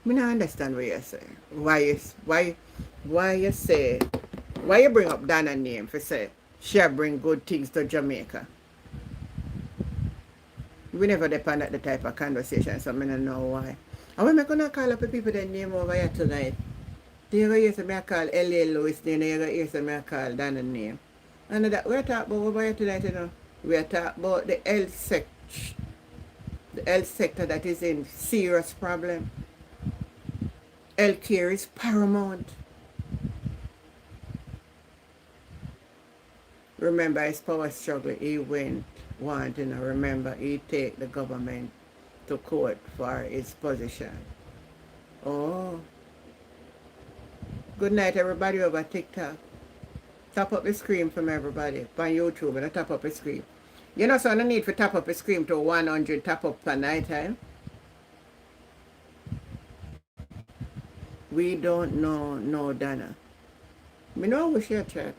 I don't understand what you say. Why you bring up Dana's name for say she bring good things to Jamaica? We never depend at the type of conversation, so I don't know why. And when I'm going to call up the people that name over here tonight, you're going to hear me call L.A. Lewis name, you're going to hear me call Dana's name. And that we're talking about over here tonight, you know, we're talking about the health sector that is in serious problem. Healthcare is paramount. Remember his power struggle, he went wanting to remember he take the government to court for his position. Oh. Good night everybody over TikTok. Tap up the screen from everybody on YouTube and tap up the screen. You know, so no need for tap up the screen to 100 tap up per night time. We don't know no Dana. Me know we share chat.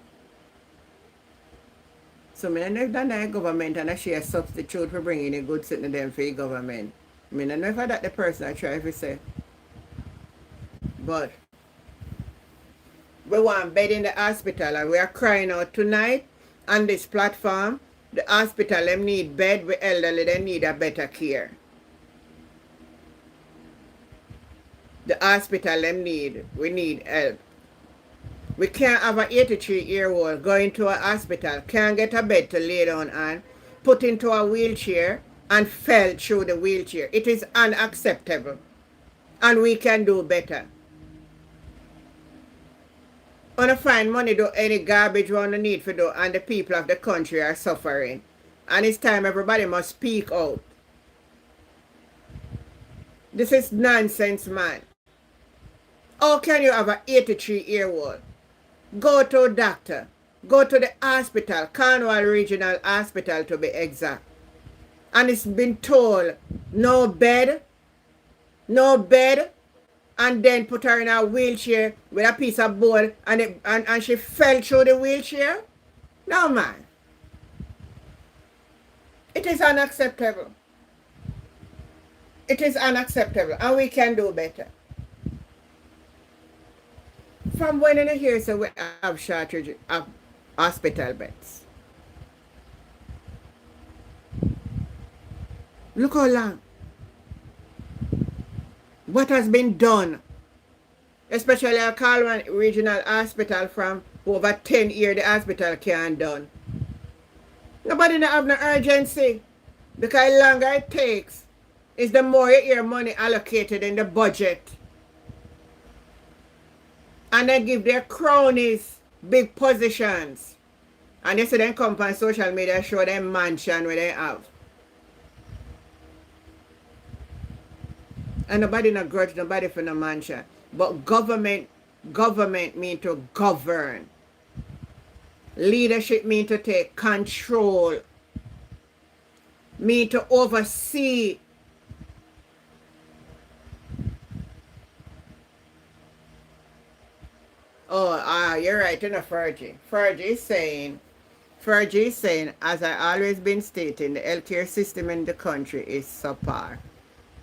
So I don't know if Dana government and she a substitute for bringing a good thing to them for the government. I don't know if that the person I try to say. But we want bed in the hospital and we are crying out tonight on this platform. The hospital them need bed, we elderly they need a better care. The hospital them we need help. We can't have an 83-year-old going to a hospital, can't get a bed to lay down on, put into a wheelchair and fell through the wheelchair. It is unacceptable. And we can do better. Want to find money do any garbage we want to need for do and the people of the country are suffering. And it's time everybody must speak out. This is nonsense, man. How can you have an 83-year-old? Go to a doctor. Go to the hospital, Cornwall Regional Hospital to be exact. And it's been told, no bed, and then put her in a wheelchair with a piece of board and she fell through the wheelchair? No, man. It is unacceptable. It is unacceptable and we can do better. From when in a year, so we have shortage of hospital beds. Look how long. What has been done, especially at Cornwall Regional Hospital from over 10 years, the hospital can't done. Nobody not have no urgency because the longer it takes, is the more you hear money allocated in the budget. And they give their cronies big positions. And they say they come on social media show them mansion where they have. And nobody not grudge nobody for no mansion. But government mean to govern. Leadership mean to take control, mean to oversee. Oh, you're right, you know, Fergie. Fergie is saying, as I always been stating, the healthcare system in the country is subpar.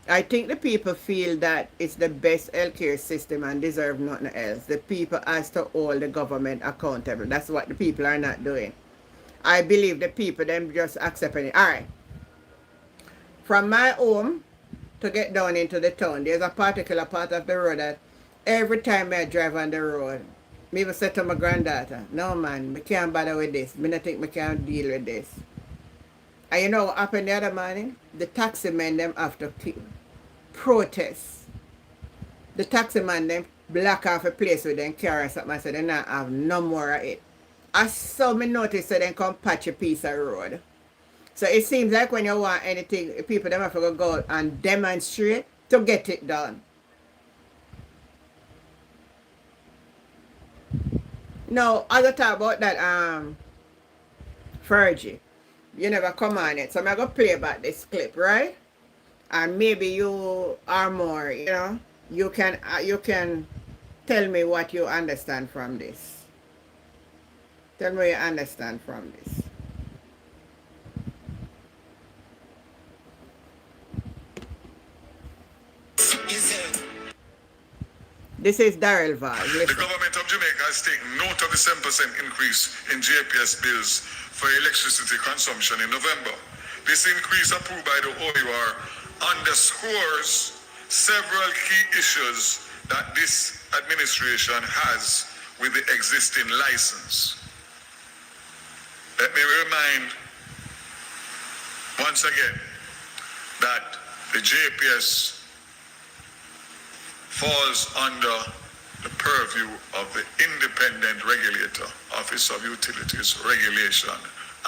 I think the people feel that it's the best healthcare system and deserve nothing else. The people has to hold the government accountable. That's what the people are not doing. I believe the people them just accepting it. Alright. From my home to get down into the town, there's a particular part of the road that every time I drive on the road, me will say to my granddaughter, no man, me can't bother with this. Me not think me can deal with this. And you know what happened the other morning? The taxi men them have to protest. The taxi man them block off a place with them car or something. I said they not have no more of it. I saw me notice that they come patch a piece of road. So it seems like when you want anything, people them have to go and demonstrate to get it done. Now, as I talk about that, Fergie, you never come on it. So I'm going to play back this clip, right? And maybe you are more, you know, you can tell me what you understand from this. Tell me what you understand from this. This is Daryl Vaz. The government of Jamaica has taken note of the 7% increase in JPS bills for electricity consumption in November. This increase approved by the OUR underscores several key issues that this administration has with the existing license. Let me remind once again that the JPS falls under the purview of the independent regulator, Office of Utilities Regulation,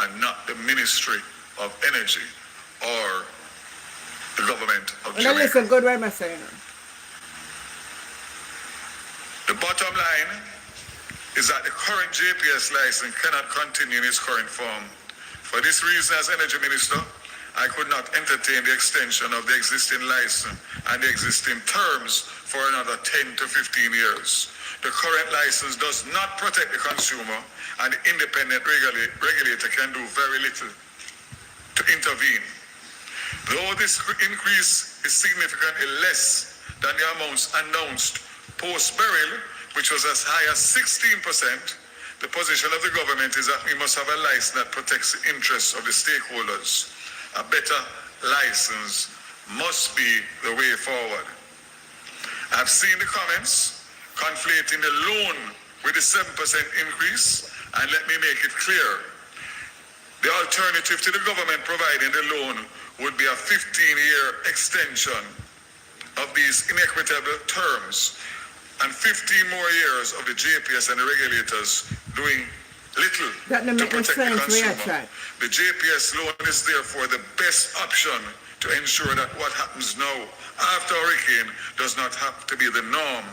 and not the Ministry of Energy or the government of Jamaica. Listen, good what am I saying? The bottom line is that the current JPS license cannot continue in its current form. For this reason, as Energy Minister, I could not entertain the extension of the existing license and the existing terms for another 10 to 15 years. The current license does not protect the consumer, and the independent regulator can do very little to intervene. Though this increase is significantly less than the amounts announced post-burial, which was as high as 16%, the position of the government is that we must have a license that protects the interests of the stakeholders. A better license must be the way forward. I've seen the comments conflating the loan with the 7% increase, and let me make it clear. The alternative to the government providing the loan would be a 15-year extension of these inequitable terms and 15 more years of the JPS and the regulators doing little to protect the consumer. The JPS loan is therefore the best option to ensure that what happens now after hurricane does not have to be the norm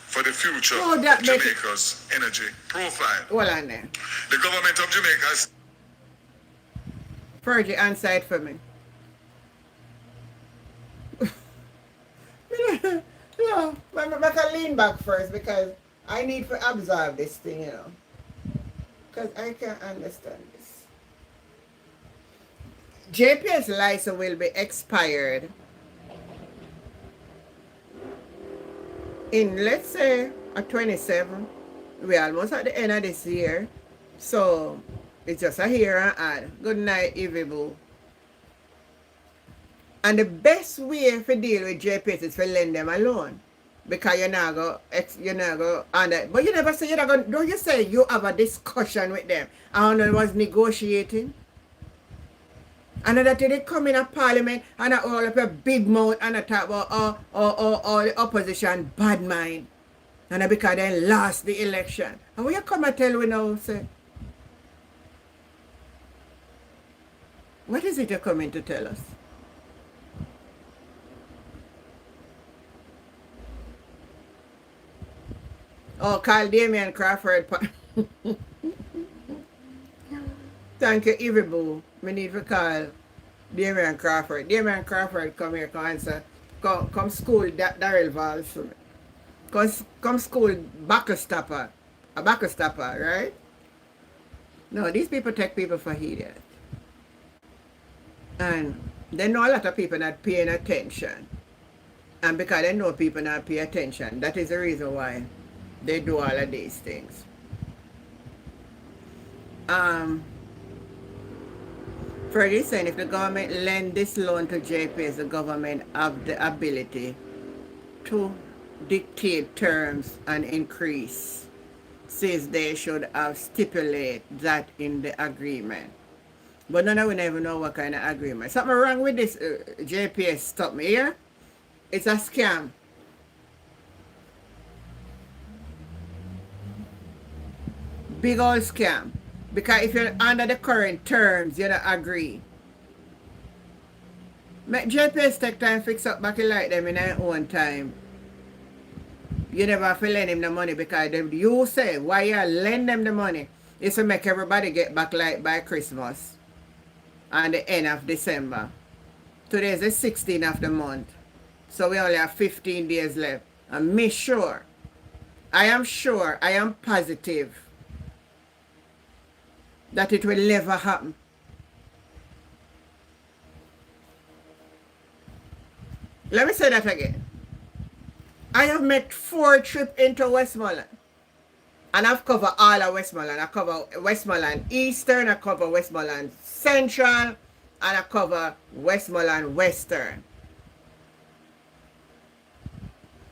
for the future of Jamaica's energy profile. Hold on there. The government of Jamaica has... Fergie, answer it for me. No, I can lean back first because I need to absorb this thing, you know. Because I can't understand this. JPS license will be expired in, let's say, at 27. We're almost at the end of this year. So, it's just a here and add. Good night, Evie Boo. And the best way to deal with JPS is to lend them alone. Because you're not go under, but you never say you're not going. Don't you say you have a discussion with them? And it was negotiating. And that they come in a parliament and all up a big mouth and talk about the opposition bad mind. And because they lost the election. And what you come and tell we now, say? What is it you're coming to tell us? Oh, Carl Damien Crawford. Thank you, Evie Boo. We need to call Damian Crawford. Damian Crawford, come here, come answer. Come school Daryl Valls for me. Come school buckle stopper. A buckle stopper, right? No, these people take people for idiot. And they know a lot of people not paying attention. And because they know people not pay attention, that is the reason why they do all of these things. Freddie saying if the government lend this loan to JPS, the government have the ability to dictate terms and increase. Says they should have stipulate that in the agreement. But none of we never know what kind of agreement. Something wrong with this JPS stuff here. It's a scam. Big old scam. Because if you're under the current terms, you don't agree. Make JPS take time fix up back like them in their own time. You never have to lend him the money because you say why you lend them the money is to make everybody get back like by Christmas and the end of December. Today is the 16th of the month. So we only have 15 days left. And I am positive that it will never happen. Let me say that again. I have made 4 trips into Westmoreland. And I've covered all of Westmoreland. I cover Westmoreland Eastern, I cover Westmoreland Central, and I cover Westmoreland Western.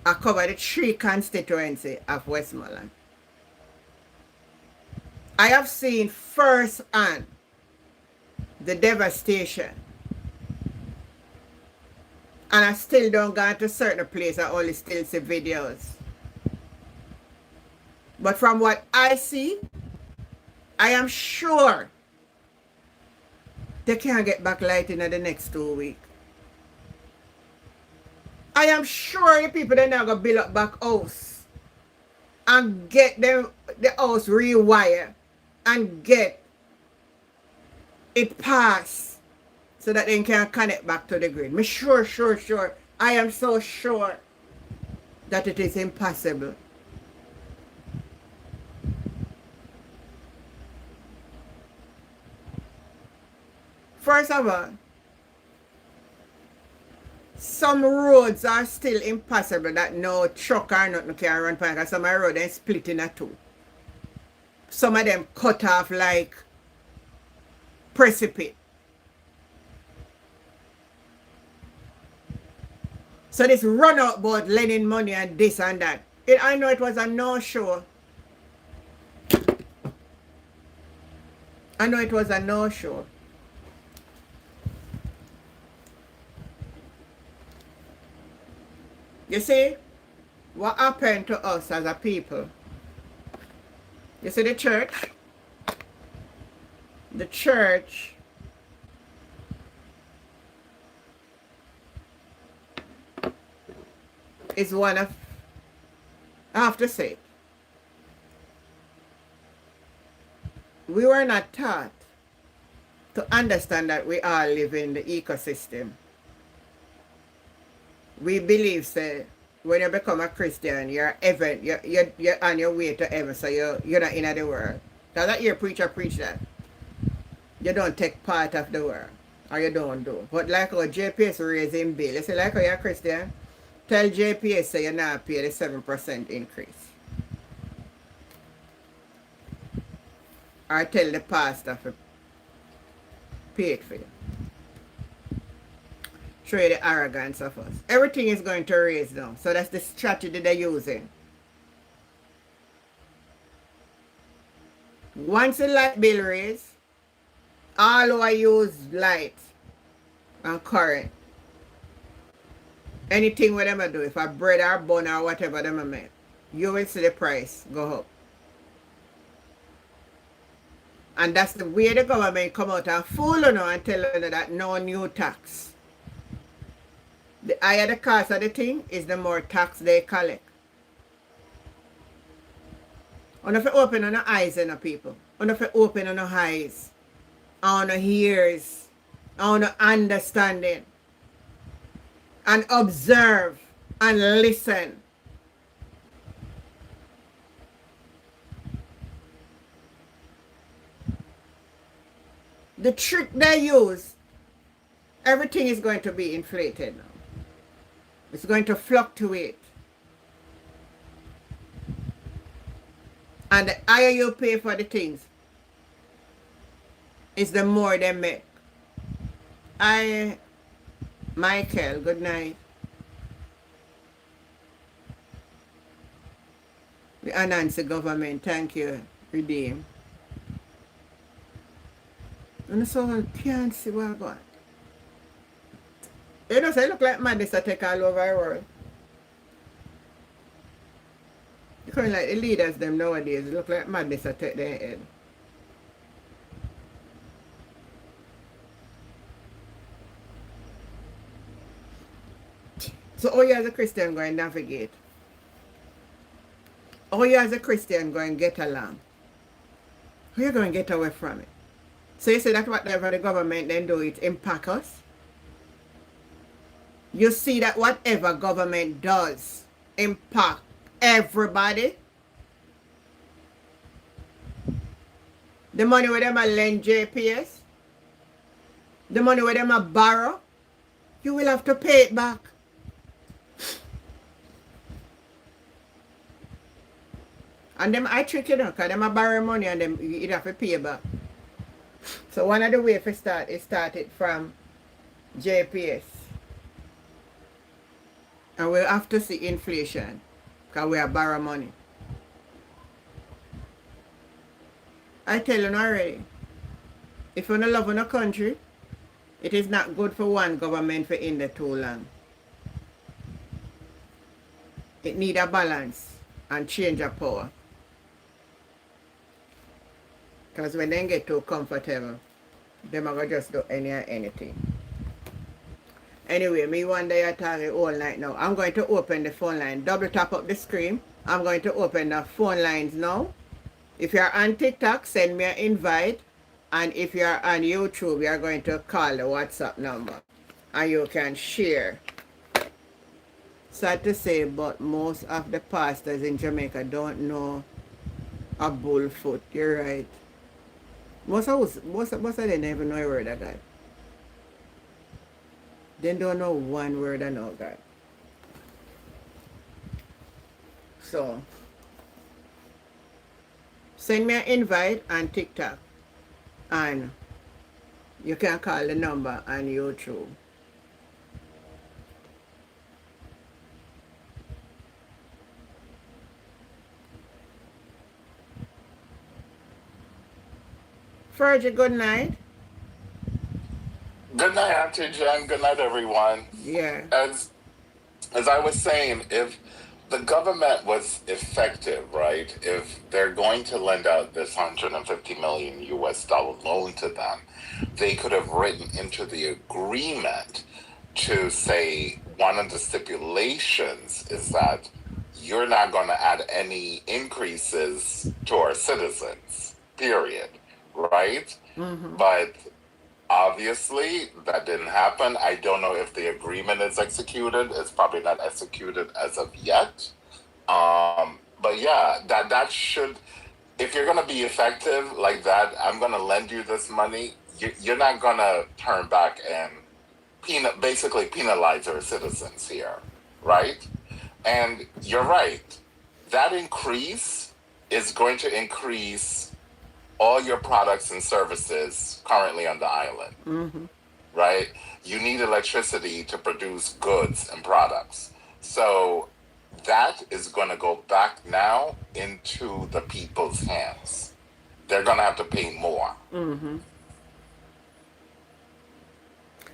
I cover the 3 constituencies of Westmoreland. I have seen firsthand the devastation. And I still don't go to certain places, I only still see videos. But from what I see, I am sure they can't get back lighting in the next 2 weeks. I am sure the people they're not going to build up back house and get them the house rewired and get it passed so that they can connect back to the grid. Me sure. I am so sure that it is impossible. First of all, some roads are still impossible that no truck or nothing can run by because some of the roads are split in 2. Some of them cut off like precipice. So this run out about lending money and this and that. I know it was a no-show. You see, what happened to us as a people? You see the church? The church is one of, I have to say, we were not taught to understand that we all live in the ecosystem. We believe say when you become a Christian, you're on your way to heaven, so you're not in the world. Because that your preacher preach that. You don't take part of the world. Or you don't do. But like how JPS raising bill, you see like how you're a Christian, tell JPS say you're not pay the 7% increase. Or tell the pastor to pay it for you. Show you the arrogance of us. Everything is going to raise now. So that's the strategy they're using. Once the light bill raise, all who use light and current, anything what them do, if a bread or bun or whatever them make, you will see the price go up. And that's the way the government come out and fool you now and tell you that no new tax. The higher the cost of the thing is the more tax they collect. And if you open on the eyes in the people, and if you open on the eyes, I want to hear, I want to understand it, and observe and listen. The trick they use, everything is going to be inflated now. It's going to fluctuate. And the higher you pay for the things, is the more they make. Michael, good night. The Anansi government, thank you, redeem. And so I can't see what I got. You know, so it look like madness attack all over the world. You kind of like the leaders them nowadays, it look like madness attack their head. So how you as a Christian going to navigate? How you as a Christian going to get along? How you going to get away from it? So you say that whatever the government then do, it impact us? You see that whatever government does impact everybody? The money where them a lend JPS, the money where them a borrow, you will have to pay it back. And them I trick you know, because them a borrow money and them you have to pay back. So one of the ways to start is started from JPS. And we'll have to see inflation because we are borrow money. I tell you already, if you don't love in a country, it is not good for one government for in there too long. It need a balance and change of power. Because when they get too comfortable, them are going to just do anything. Anyway, me one day I talk it all night now. I'm going to open the phone line. Double tap up the screen. I'm going to open the phone lines now. If you're on TikTok, send me an invite. And if you're on YouTube, you're going to call the WhatsApp number. And you can share. Sad to say, but most of the pastors in Jamaica don't know a bullfoot. You're right. Most of them never know a word of God. They don't know one word of no God. So, send me an invite on TikTok. And you can call the number on YouTube. Fergie, good night. Good night, Auntie Jen. Good night, everyone. Yeah. As I was saying, if the government was effective, right? If they're going to lend out this 150 million US dollar loan to them, they could have written into the agreement to say one of the stipulations is that you're not going to add any increases to our citizens, period, right? Mm-hmm. But obviously, that didn't happen. I don't know if the agreement is executed. It's probably not executed as of yet. But yeah, that should, if you're going to be effective like that, I'm going to lend you this money. You're not going to turn back and basically penalize our citizens here, right? And you're right. That increase is going to increase all your products and services currently on the island, Mm-hmm. right? You need electricity to produce goods and products. So that is going to go back now into the people's hands. They're going to have to pay more. Mm-hmm.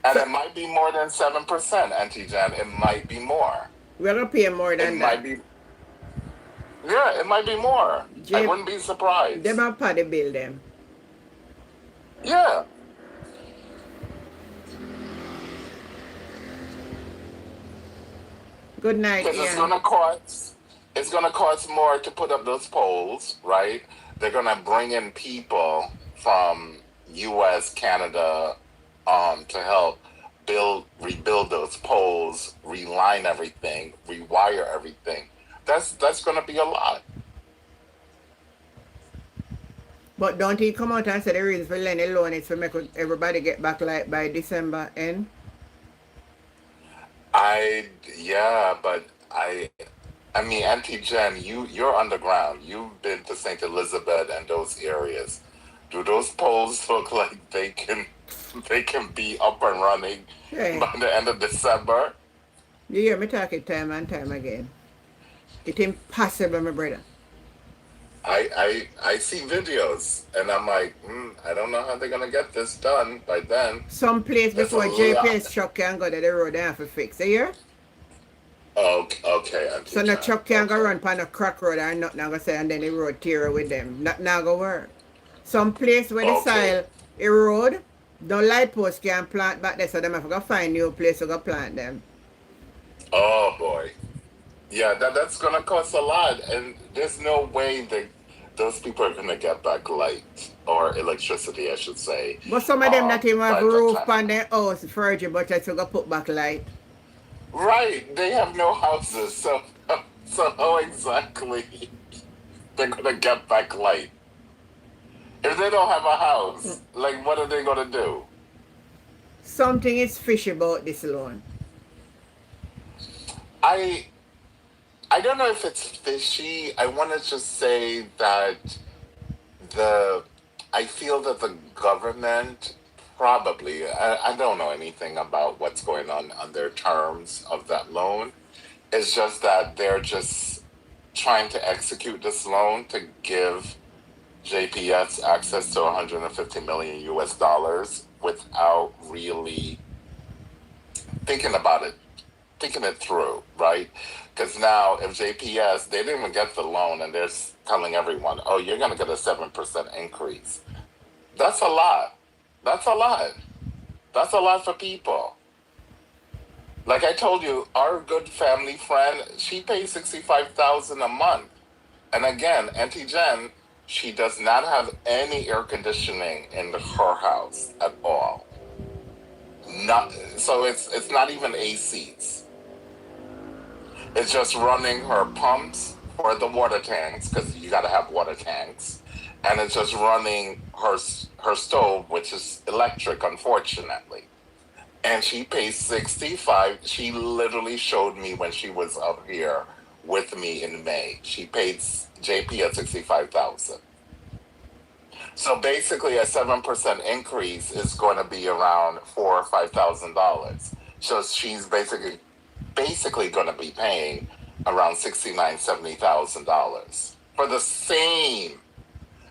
And it might be more than 7%, Auntie Jan. It might be more. We're going to pay more It than might that. be. Yeah, it might be more. I wouldn't be surprised. Them are party bill them. Yeah. Good night, Because Ian. it's gonna cost more to put up those poles, right? They're gonna bring in people from U.S., Canada, to help rebuild those poles, reline everything, rewire everything. That's going to be a lot. But don't he come out and say the reason for lending loan is to make everybody get back like by December end? But I mean, Auntie Jen, you're underground. You've been to St. Elizabeth and those areas. Do those poles look like they can be up and running Yeah. by the end of December? You hear me talk it time and time again. It's impossible, my brother. I see videos and I'm like, I don't know how they're gonna get this done by then. Some place That's before a JPS lot. truck can go to the road, they have to fix. You hear? Okay, Auntie So no Jen. truck can't go Okay. run on a crack road or nothing, I go say, and then the road tear with them. Not now go work. Some place where the Okay. soil erode, the light post can plant back there, so them have to go find new place to go plant them. Oh boy. Yeah, that's gonna cost a lot, and there's no way that those people are gonna get back light or electricity, I should say. But some of them not even have By that roof time. on their house for you, but just to go put back light. Right, they have no houses, so how exactly they're gonna get back light? If they don't have a house, like what are they gonna do? Something is fishy about this loan. I I don't know if it's fishy. I want to just say that the I feel that the government probably I don't know anything about what's going on their terms of that loan. It's just that they're just trying to execute this loan to give JPS access to 150 million US dollars without really thinking about it, thinking it through, right? Because now, if JPS, they didn't even get the loan and they're telling everyone, oh, you're going to get a 7% increase. That's a lot. That's a lot. That's a lot for people. Like I told you, our good family friend, she pays $65,000 a month. And again, Auntie Jen, she does not have any air conditioning in her house at all. Not so it's not even ACs. It's just running her pumps for the water tanks because you got to have water tanks, and it's just running her stove, which is electric, unfortunately. And she pays 65. She literally showed me when she was up here with me in May. She paid JP at 65,000. So basically, a 7% increase is going to be around $4,000 or $5,000. So she's basically going to be paying around $69,000-$70,000 for the same.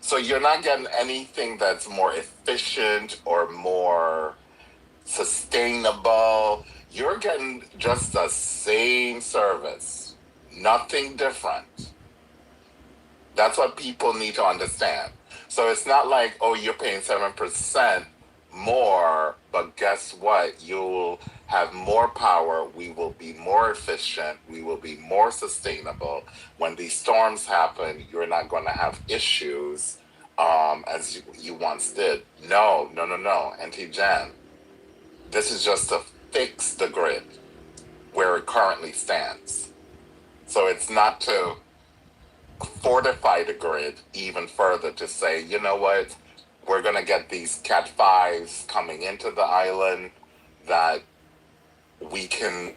So you're not getting anything that's more efficient or more sustainable. You're getting just the same service, nothing different. That's what people need to understand. So it's not like, oh, you're paying 7% more, but guess what? You'll have more power. We will be more efficient. We will be more sustainable. When these storms happen, you're not going to have issues as you once did. No. Auntie Jan, this is just to fix the grid where it currently stands. So it's not to fortify the grid even further to say, you know what, we're going to get these Cat 5s coming into the island that we can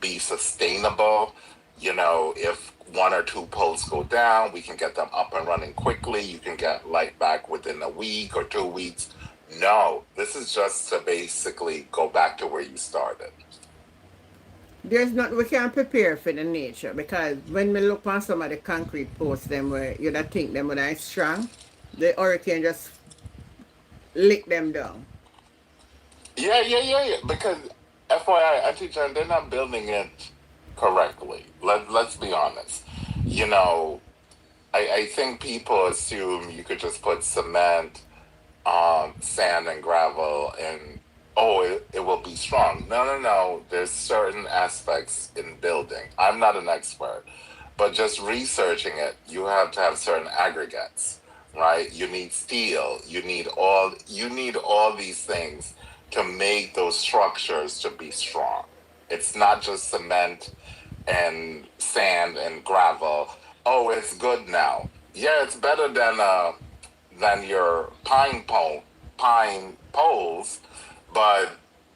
be sustainable. You know, if one or two poles go down, we can get them up and running quickly. You can get light back within a week or 2 weeks. No, this is just to basically go back to where you started. There's not, we can't prepare for the nature because when we look on some of the concrete posts them where you'd think them when I strong, the hurricane just lick them down. Yeah. Because FYI, Auntie Jen, they're not building it correctly. Let's be honest. You know, I think people assume you could just put cement, sand and gravel and it will be strong. No. There's certain aspects in building. I'm not an expert, but just researching it, you have to have certain aggregates, right? You need steel. You need all these things to make those structures to be strong. It's not just cement and sand and gravel. Oh, it's good now. Yeah, it's better than your pine poles, but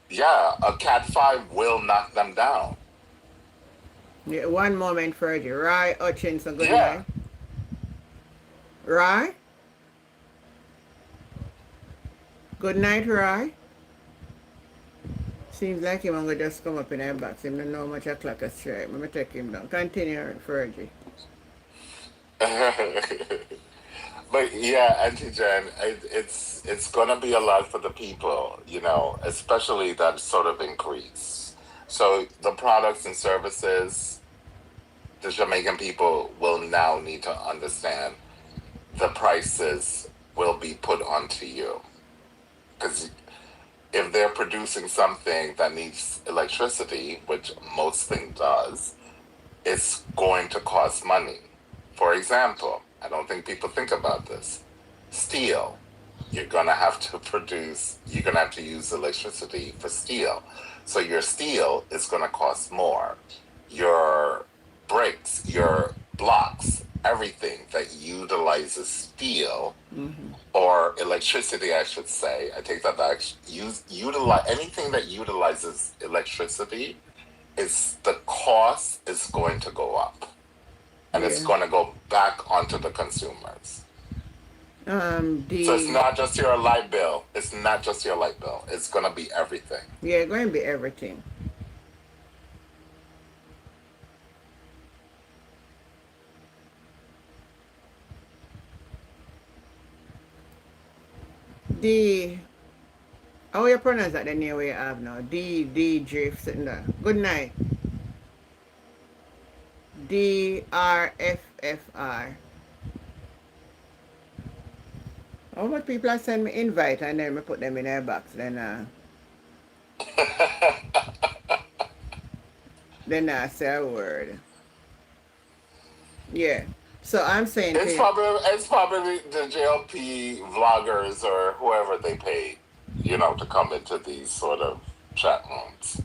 yeah, a Cat 5 will knock them down. Yeah, one moment, Fergie. Roy Hutchinson, good Yeah. night. Roy? Good night, Roy. Seems like him gonna just come up in our box. Him don't know much o'clock a straight. I'm gonna take him down. Continue, Fergie. But yeah, Auntie Jen, it's gonna be a lot for the people, especially that sort of increase. So the products and services, the Jamaican people will now need to understand the prices will be put onto you. Because if they're producing something that needs electricity, which most thing does, it's going to cost money. For example, I don't think people think about this. Steel. You're going to have to use electricity for steel. So your steel is going to cost more. Your bricks, your blocks, everything that utilizes steel or electricity, I should say. I take that back. Utilize anything that utilizes electricity the cost is going to go up. And it's going to go back onto the consumers. So it's not just your light bill. It's not just your light bill. It's going to be everything. Yeah, it's going to be everything. How you pronounce that the name we have now? DJ sitting there. Good night. DRFFR. How much people send me invite and then we put them in their box? Then I say a word. Yeah. So I'm saying it's probably the JLP vloggers or whoever they pay, to come into these sort of chat rooms.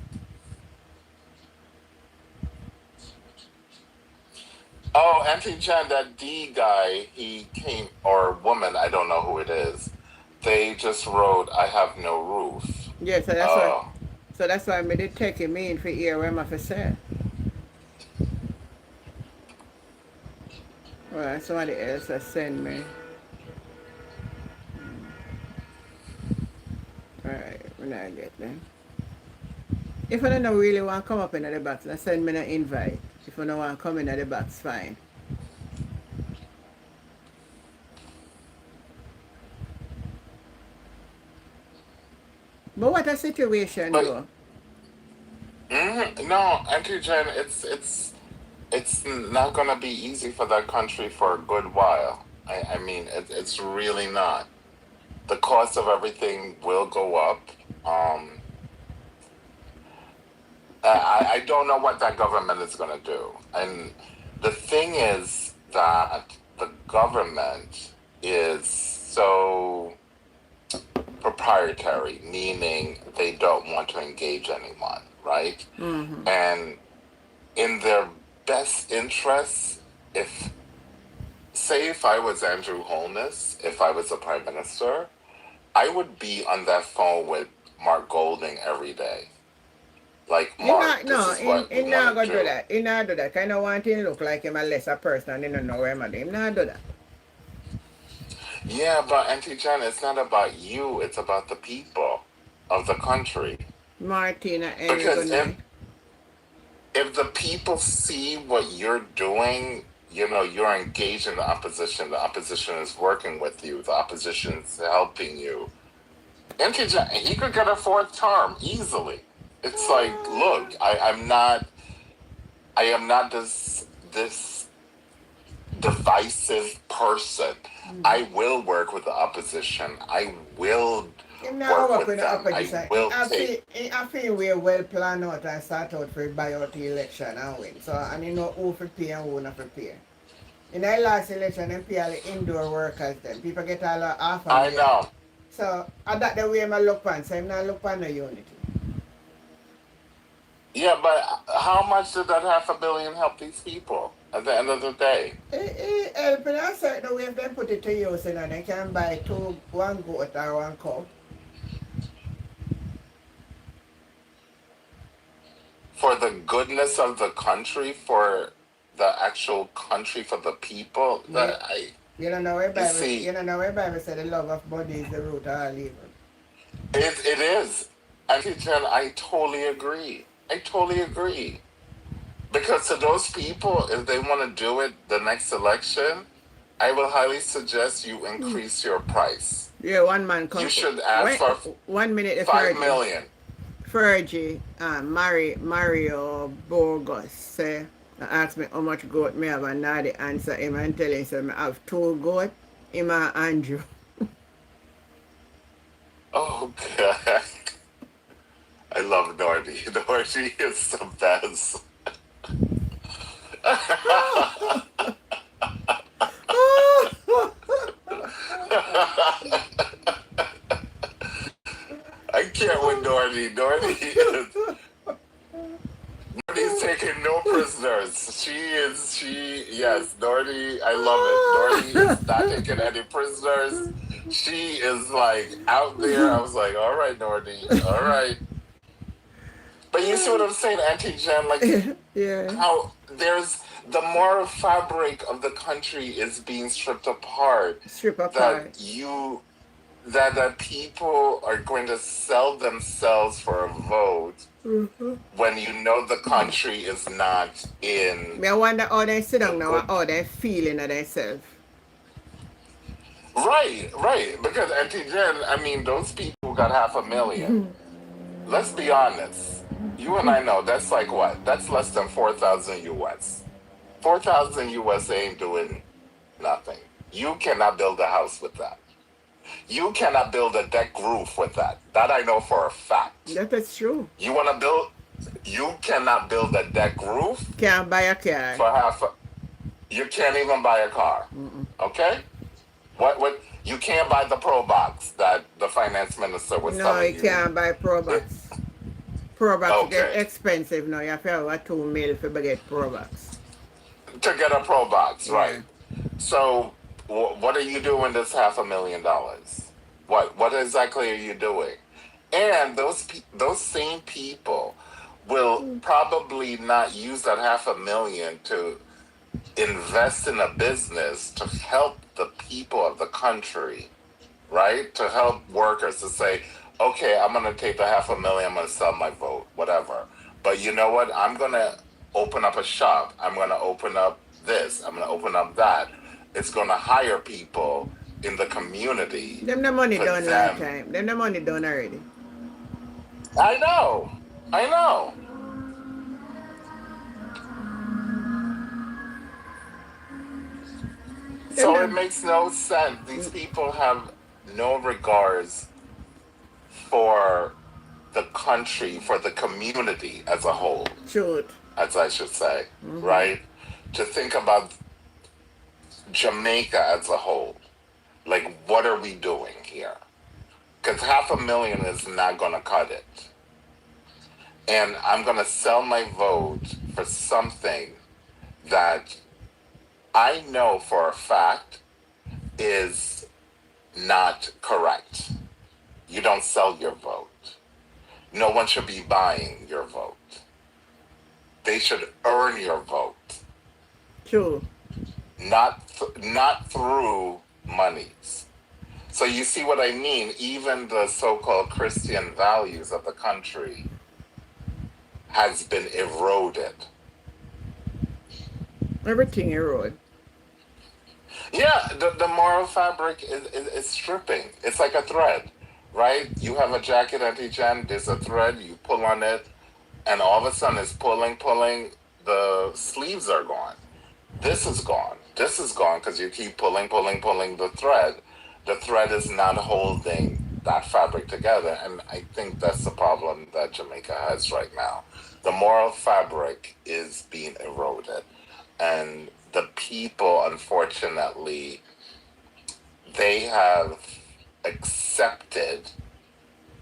Oh, Auntie Jan, that D guy, he came, or woman, I don't know who it is. They just wrote, "I have no roof." Yeah, so that's why I made it take me in for hear what I'm say. Well, somebody else has sent me. Alright, when I get them. If I don't really want to come up in the box, then send me an invite. If I don't want to come in the box, fine. But what a situation, though. No, Auntie Jen, it's not going to be easy for that country for a good while. I mean, it's really not. The cost of everything will go up. I don't know what that government is going to do. And the thing is that the government is so proprietary, meaning they don't want to engage anyone, right? Mm-hmm. And in their best interests, if I was Andrew Holness, if I was the prime minister, I would be on that phone with Mark Golding every day. Like, Mark, He's not going to do that. He not do that. I don't want him to look like him a lesser person and he don't know where I'm at. He not do that. Yeah, but Auntie Jan, it's not about you. It's about the people of the country. Martina, because if the people see what you're doing, you're engaged in the opposition is working with you, the opposition is helping you. Auntie Jan, he could get a fourth term easily. It's like, look, I am not this divisive person. I will work with the opposition. I will work with them. I feel we're well planned out and start out for buy out the election and win. So, and you know who prepare and who not prepare. In the last election, them pay all the indoor workers. Them people get all half a I million. know. So that the way I look on. So I'm not look on the unity. Yeah, but how much did that $500 million help these people at the end of the day? It help in a certain way if they put it to use, you know, they can buy one goat or one cow. For the goodness of the country, for the actual country, for the people, that You don't know where you Bible. see, You don't know where Bible said the love of money is the root of all evil. it is. Auntie Jen, I totally agree. I totally agree. Because to those people, if they want to do it the next election, I will highly suggest you increase your price. Yeah, one man come. You should ask for 1 minute. If $5 million. Fergie, Mario Bogus say, ask me how much goat me have, and now the answer him and tell him, so I have 2 goat, him and Andrew. Oh God, I love Nordy. Nordy is the best. I can't with Nordy. Nordy's taking no prisoners. Yes, Nordy, I love it. Nordy is not taking any prisoners. She is like out there. I was like, all right, Nordy, all right. But you see what I'm saying, Auntie Jen? Like, Yeah. how there's the moral fabric of the country is being stripped apart. That people are going to sell themselves for a vote when you know the country is not in. I wonder how they sit down now, how they feeling of themselves. Right. Because Auntie Jen, I mean, those people who got $500 million. Let's be honest. You and I know that's like what? That's less than 4,000 US. 4,000 US ain't doing nothing. You cannot build a house with that. You cannot build a deck roof with that. That I know for a fact. That's true. You cannot build a deck roof. Can't buy a car. You can't even buy a car. Okay? What? You can't buy the Pro Box that the finance minister was telling you. No, you can't buy Pro Box. Pro Box get expensive now. You have to have a 2 mil to get Pro Box. To get a Pro Box, right. So, what are you doing this $500 million? What exactly are you doing? And those same people will probably not use that $500 million to invest in a business to help the people of the country, right? To help workers to say, okay, I'm going to take the $500 million, I'm going to sell my vote, whatever. But you know what? I'm going to open up a shop. I'm going to open up this. I'm going to open up that. It's going to hire people in the community. Them the money done last time. Them the money done already. I know. So it makes no sense. These people have no regards for the country, for the community as a whole. Truth. As I should say, right? To think about Jamaica as a whole. Like, what are we doing here? Because $500 million is not going to cut it. And I'm going to sell my vote for something that I know for a fact is not correct. You don't sell your vote. No one should be buying your vote. They should earn your vote. True. Not through monies. So you see what I mean? Even the so-called Christian values of the country has been eroded. Everything eroded. Yeah, the moral fabric is stripping. It's like a thread, right? You have a jacket, Auntie Jen, there's a thread, you pull on it, and all of a sudden it's pulling, the sleeves are gone. This is gone because you keep pulling the thread. The thread is not holding that fabric together, and I think that's the problem that Jamaica has right now. The moral fabric is being eroded, and the people, unfortunately, they have accepted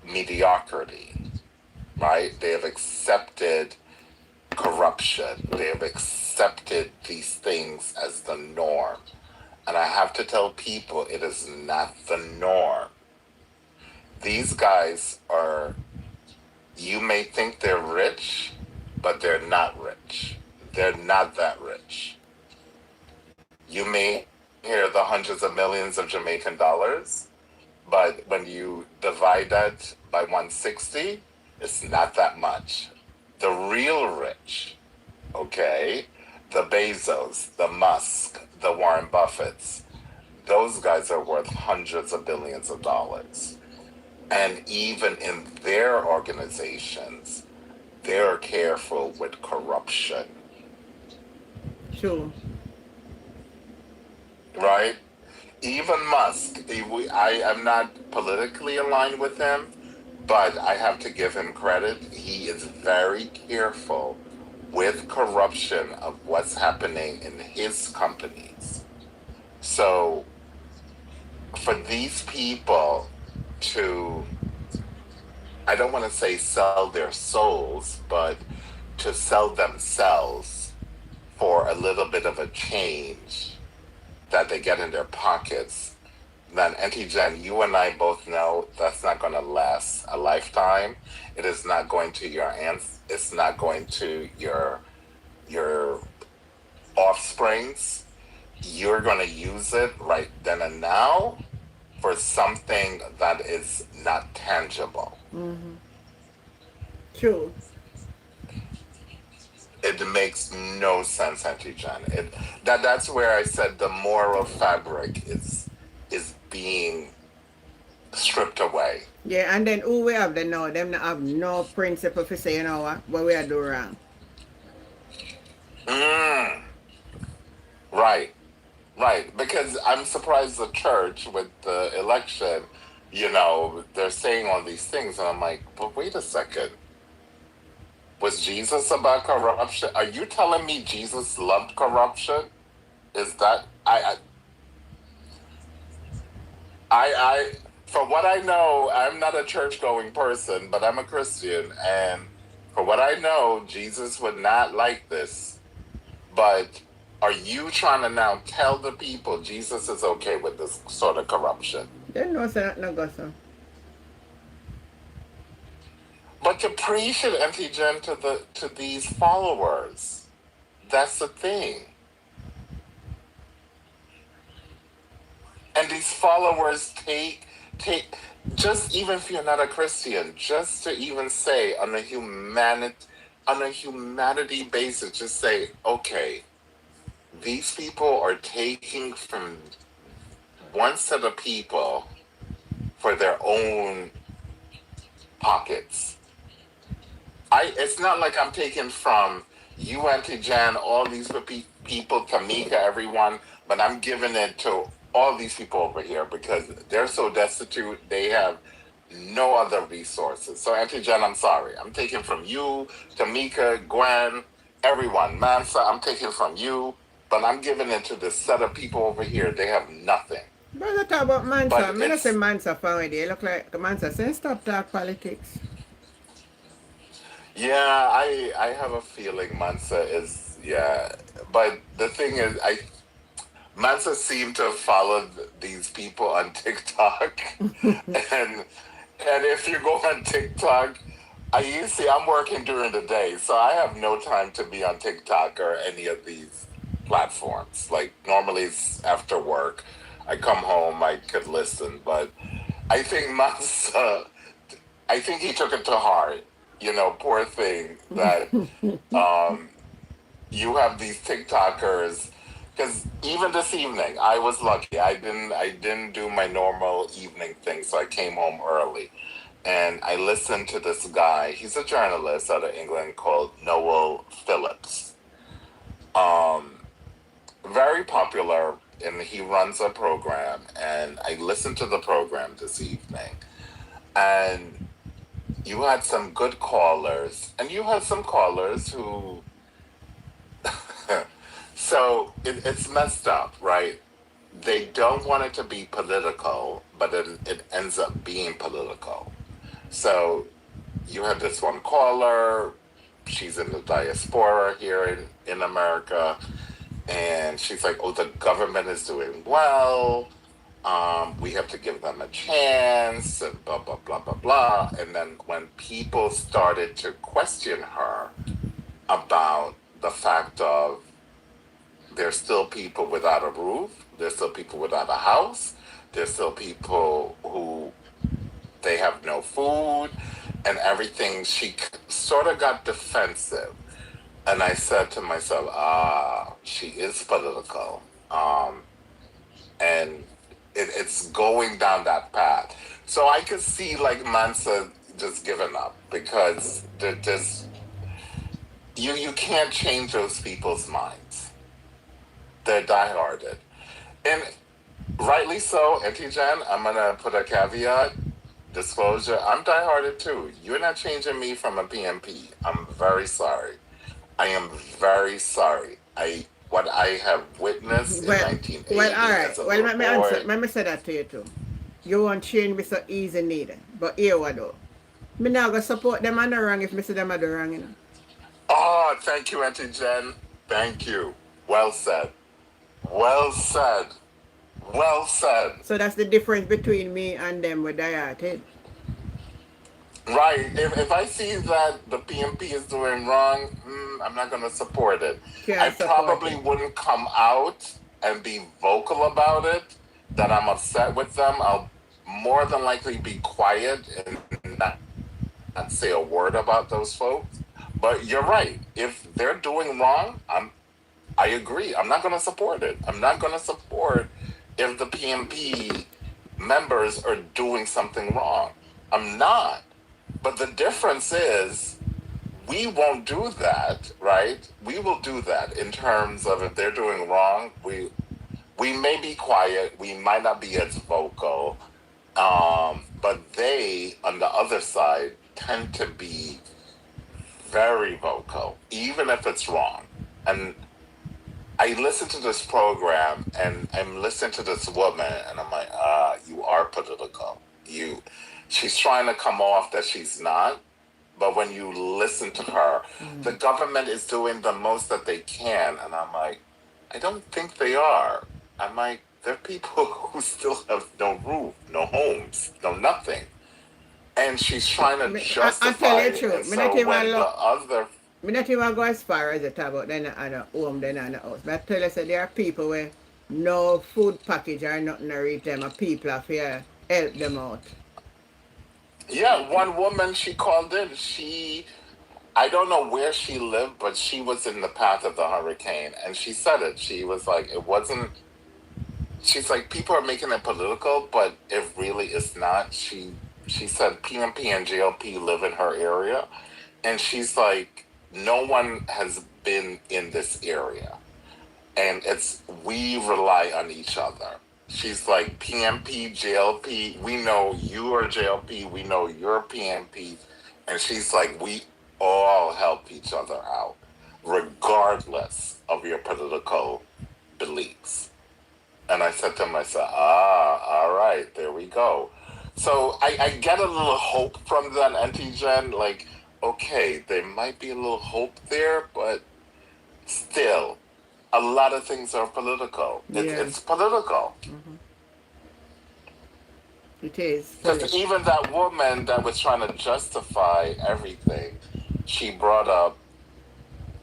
mediocrity, right? They have accepted corruption. They have accepted these things as the norm. And I have to tell people it is not the norm. These guys are, you may think they're rich, but they're not rich. They're not that rich. You may hear the hundreds of millions of Jamaican dollars, but when you divide that by 160, it's not that much. The real rich, okay, the Bezos, the Musk, the Warren Buffetts, those guys are worth hundreds of billions of dollars. And even in their organizations, they're careful with corruption. True. Right? Even Musk, I am not politically aligned with him, but I have to give him credit. He is very careful with corruption of what's happening in his companies. So for these people to, I don't want to say sell their souls, but to sell themselves for a little bit of a change that they get in their pockets, then Auntie Jen, you and I both know that's not going to last a lifetime. It is not going to your aunts. It's not going to your offsprings. You're going to use it right then and now for something that is not tangible. Mm-hmm. True. It makes no sense, Auntie Jen. That's where I said the moral fabric is being stripped away. Yeah, and then who we have them now? Them not have no principle for say, you know what we are doing wrong. Right. Because I'm surprised the church with the election, they're saying all these things, and I'm like, but wait a second. Was Jesus about corruption? Are you telling me Jesus loved corruption? Is that I for what I know, I'm not a church-going person, but I'm a Christian, and for what I know, Jesus would not like this. But are you trying to now tell the people Jesus is okay with this sort of corruption? They know say that no go so. But to preach it, Auntie Jen, to these followers, that's the thing. And these followers take just, even if you're not a Christian, just to even say on a humanity basis, just say, okay, these people are taking from one set of people for their own pockets. It's not like I'm taking from you, Auntie Jan, all these people, Tamika, everyone, but I'm giving it to all these people over here because they're so destitute, they have no other resources. So, Auntie Jan, I'm sorry. I'm taking from you, Tamika, Gwen, everyone. Mansa, I'm taking from you, but I'm giving it to this set of people over here. They have nothing. Brother, talk about Mansa. But I'm not say Mansa from where they look like Mansa. Say stop talk politics. Yeah, I have a feeling Mansa is, but the thing is, Mansa seemed to have followed these people on TikTok, and if you go on TikTok, I'm working during the day, so I have no time to be on TikTok or any of these platforms. Like normally it's after work, I come home, I could listen, but I think Mansa, I think he took it to heart. Poor thing that you have these TikTokers. Because even this evening, I was lucky. I didn't do my normal evening thing, so I came home early, and I listened to this guy. He's a journalist out of England called Noel Phillips. Very popular, and he runs a program. And I listened to the program this evening, and you had some good callers, and you had some callers who So it's messed up, right? They don't want it to be political, but it ends up being political. So you had this one caller, she's in the diaspora here in America, and she's like, oh, the government is doing well. We have to give them a chance, and blah, blah, blah, blah, blah. And then when people started to question her about the fact of there's still people without a roof, there's still people without a house, there's still people who they have no food and everything, she sort of got defensive. And I said to myself, she is political. And it's going down that path. So I could see like Mansa just giving up because there's you can't change those people's minds. They're dieharded. And rightly so, Auntie Jen, I'm gonna put a caveat, disclosure, I'm dieharded too. You're not changing me from a PMP. I'm very sorry. I am very sorry. What I have witnessed in 1980 well, all right. as a Well, little let me boy. answer. Let me say that to you too. You won't change me so easy neither. But here what though? Me not gonna support them on the wrong if me see them are the wrong, you know. Oh, thank you, Auntie Jen. Thank you. Well said. Well said. Well said. So that's the difference between me and them with diehard. Right. If I see that the PMP is doing wrong, I'm not going to support it. I probably wouldn't come out and be vocal about it, that I'm upset with them. I'll more than likely be quiet and not say a word about those folks. But you're right. If they're doing wrong, I agree. I'm not going to support it. I'm not going to support if the PMP members are doing something wrong. I'm not. But the difference is we won't do that, right? We will do that in terms of if they're doing wrong, we may be quiet, we might not be as vocal, but they, on the other side, tend to be very vocal, even if it's wrong. And I listen to this program and I'm listening to this woman and I'm like, you are political. She's trying to come off that she's not, but when you listen to her, the government is doing the most that they can. And I'm like, I don't think they are. I'm like, there are people who still have no roof, no homes, no nothing. And she's trying to justify I tell you it. the truth. And so when the other... Me not even go as far as the talk about them on a home, then on the house. But I tell you, so there are people where no food package or nothing to reach them, and people have to help them out. Yeah, one woman, she called in. I don't know where she lived, but she was in the path of the hurricane. And she said it. She was like, it wasn't... She's like, people are making it political, but it really is not. She said PMP and JLP live in her area. And she's like, no one has been in this area. And we rely on each other. She's like, PMP, JLP, we know you are JLP, we know you're PMP. And she's like, we all help each other out, regardless of your political beliefs. And I said to myself, all right, there we go. So I get a little hope from that, Auntie Jen, like, okay, there might be a little hope there, but still, a lot of things are political. It's political. Mm-hmm. It is. Because even that woman that was trying to justify everything, she brought up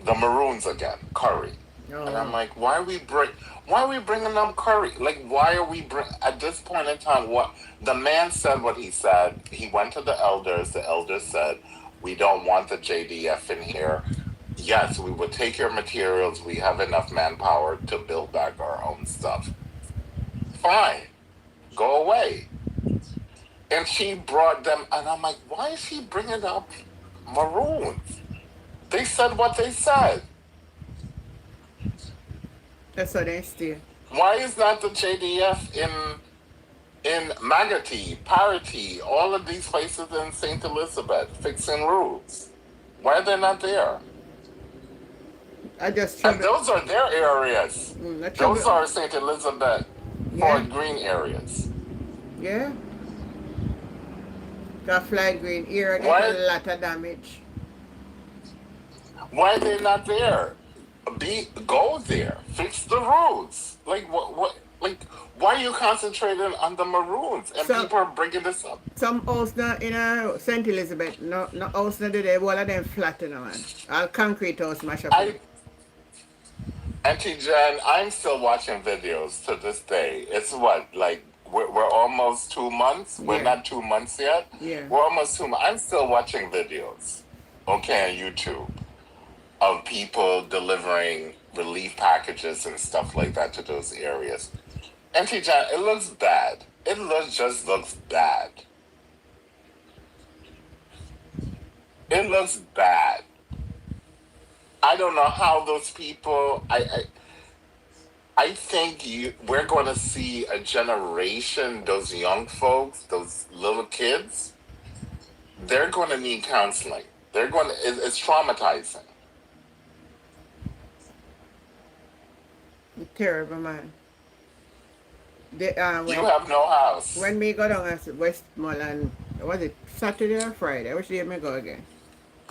the Maroons again, curry. Oh. And I'm like, why are we bringing up curry? Like, why are we at this point in time? What the man said, what he said. He went to the elders. The elders said, we don't want the JDF in here. Yes, we would take your materials. We have enough manpower to build back our own stuff. Fine. Go away. And she brought them, and I'm like, why is she bringing up Maroons? They said what they said. That's what they steal. Why is not the JDF in Manatee, Parity, all of these places in St. Elizabeth fixing roofs? Why are they not there? I just And trouble. those are their areas. I Those trouble. are St. Elizabeth, Yeah, Fort Greene areas. yeah. Cause Flight Green here get Why a lot of damage. why are they not there? Go there. Fix the roads. Like what like why are you concentrating on the maroons? And Some people are bringing this up. some house na in St. Elizabeth, no house na do there, all of them flat in man. All concrete house mash up in. I Auntie Jen, I'm still watching videos to this day. It's what, like, we're almost 2 months? We're Yeah, not 2 months yet? yeah. We're almost 2 months. I'm still watching videos, okay, on YouTube of people delivering relief packages and stuff like that to those areas. Auntie Jen, it looks bad. Just looks bad. It looks bad. I don't know how those people. I think we're going to see a generation. Those young folks, those little kids, they're going to need counseling. They're going to. It's traumatizing. Terrible man. They, You have no house. when me go down at Westmoreland, was it Saturday or Friday? Which day me go again?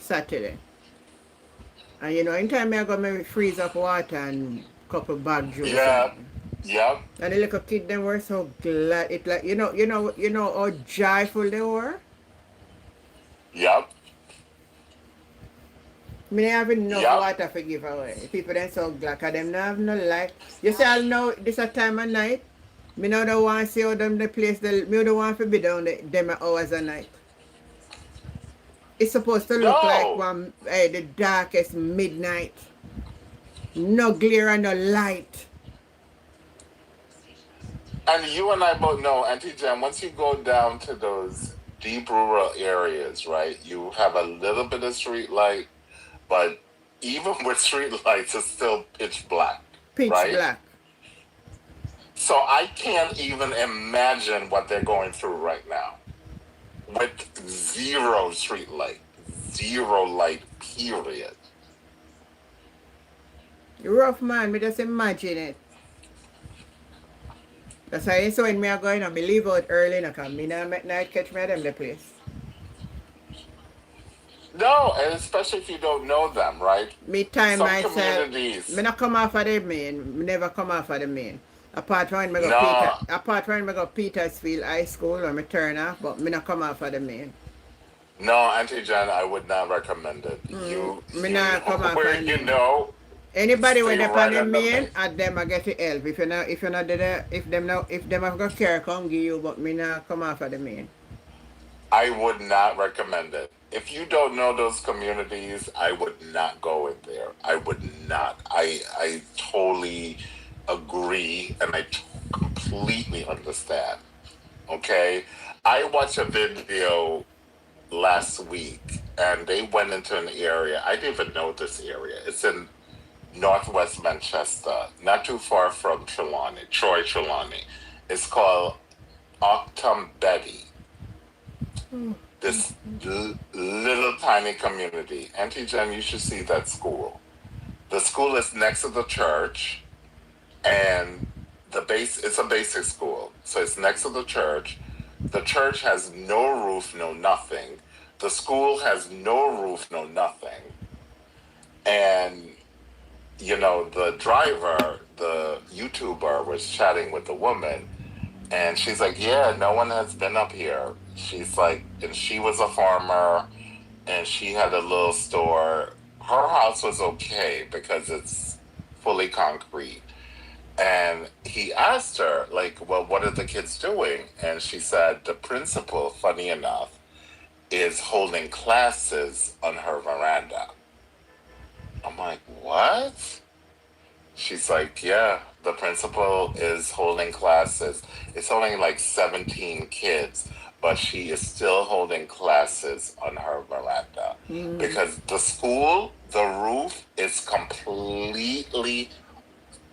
Saturday. And you know, anytime I go, me freeze up water and couple bag juice. Yeah. Yep. And the little kid them were so glad. It like you know how joyful they were. Yep. Me they have enough Yep. water for give away. People them so glad, cause them not have no light. You see, I know this a time of night. Me now don't want to see how them the place. Me don't want to be down them hours a night. It's supposed to look like No. the darkest midnight. No glare and no light. And you and I both know, Auntie Jen, once you go down to those deep rural areas, right, you have a little bit of street light, but even with street lights, it's still pitch black, Pitch right? black. So I can't even imagine what they're going through right now with zero street light, zero light, period. Rough man, me just imagine it. That's why you saw when me are going on, me leave out early now, cause me not make night catch me at them the place. No, and especially if you don't know them, right? Me time Some myself. communities, Me not come off of the main. Me never come off of the main. Apart from when me go no, apart from when me go Petersfield High School or me turn off, but me not come off of the main. no, Auntie Jen, I would not recommend it. Me You not come know off where of you the know, Anybody stay when they right on the on the main, main. at them I get to help. If you not there, if them have got care come give you, but me not come off of the main. I would not recommend it. If you don't know those communities, I would not go in there. I would not. I totally agree and completely understand. Okay? I watched a video last week and they went into an area. I didn't even know this area. It's in northwest Manchester, not too far from Troy Trelawney. It's called Octum Betty. This little tiny community. Auntie Jen, you should see that school. The school is next to the church, and it's a basic school. So it's next to the church. The church has no roof, no nothing. The school has no roof, no nothing. And, the driver, the YouTuber, was chatting with the woman, and she's like, yeah, no one has been up here. She's like, and she was a farmer, and she had a little store. Her house was okay because it's fully concrete. And he asked her, like, well, what are the kids doing? And she said, the principal, funny enough, is holding classes on her veranda. I'm like, what? She's like, yeah, the principal is holding classes. It's only like 17 kids, but she is still holding classes on her veranda. Because the school, the roof is completely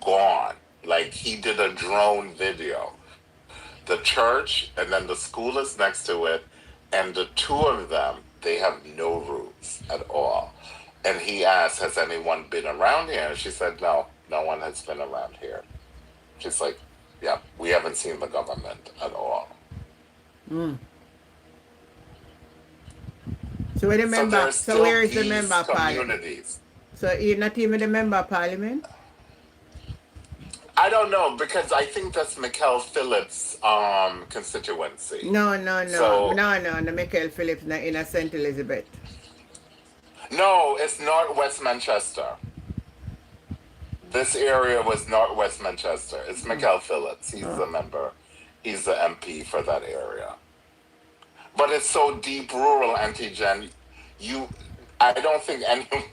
gone. Like, he did a drone video. The church and then the school is next to it, and the two of them, they have no roofs at all. And he asked, has anyone been around here? And she said, no, no one has been around here. She's like, yeah, we haven't seen the government at all. Mm. So where the So member? there's So still where is the these member of parliament? communities. So you're not even the member of parliament? I don't know, because I think that's Mikkel Phillips' constituency. No, So Michael Phillips, not in a St. Elizabeth. no, it's Northwest Manchester. This area was Northwest Manchester. It's Mikkel Phillips. He's the member. He's the MP for that area. But it's so deep rural, Auntie Jen. I don't think anyone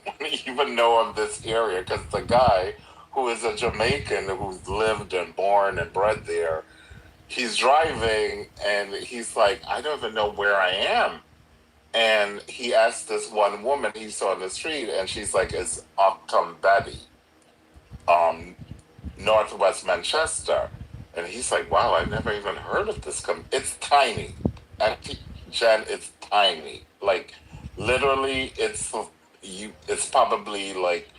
even know of this area, because the guy who is a Jamaican who's lived and born and bred there, he's driving and he's like, I don't even know where I am. And he asked this one woman he saw on the street, and she's like, it's Octum Betty, Northwest Manchester. And he's like, wow, I never even heard of this. It's tiny. Auntie Jen, it's tiny. Like, literally, it's probably like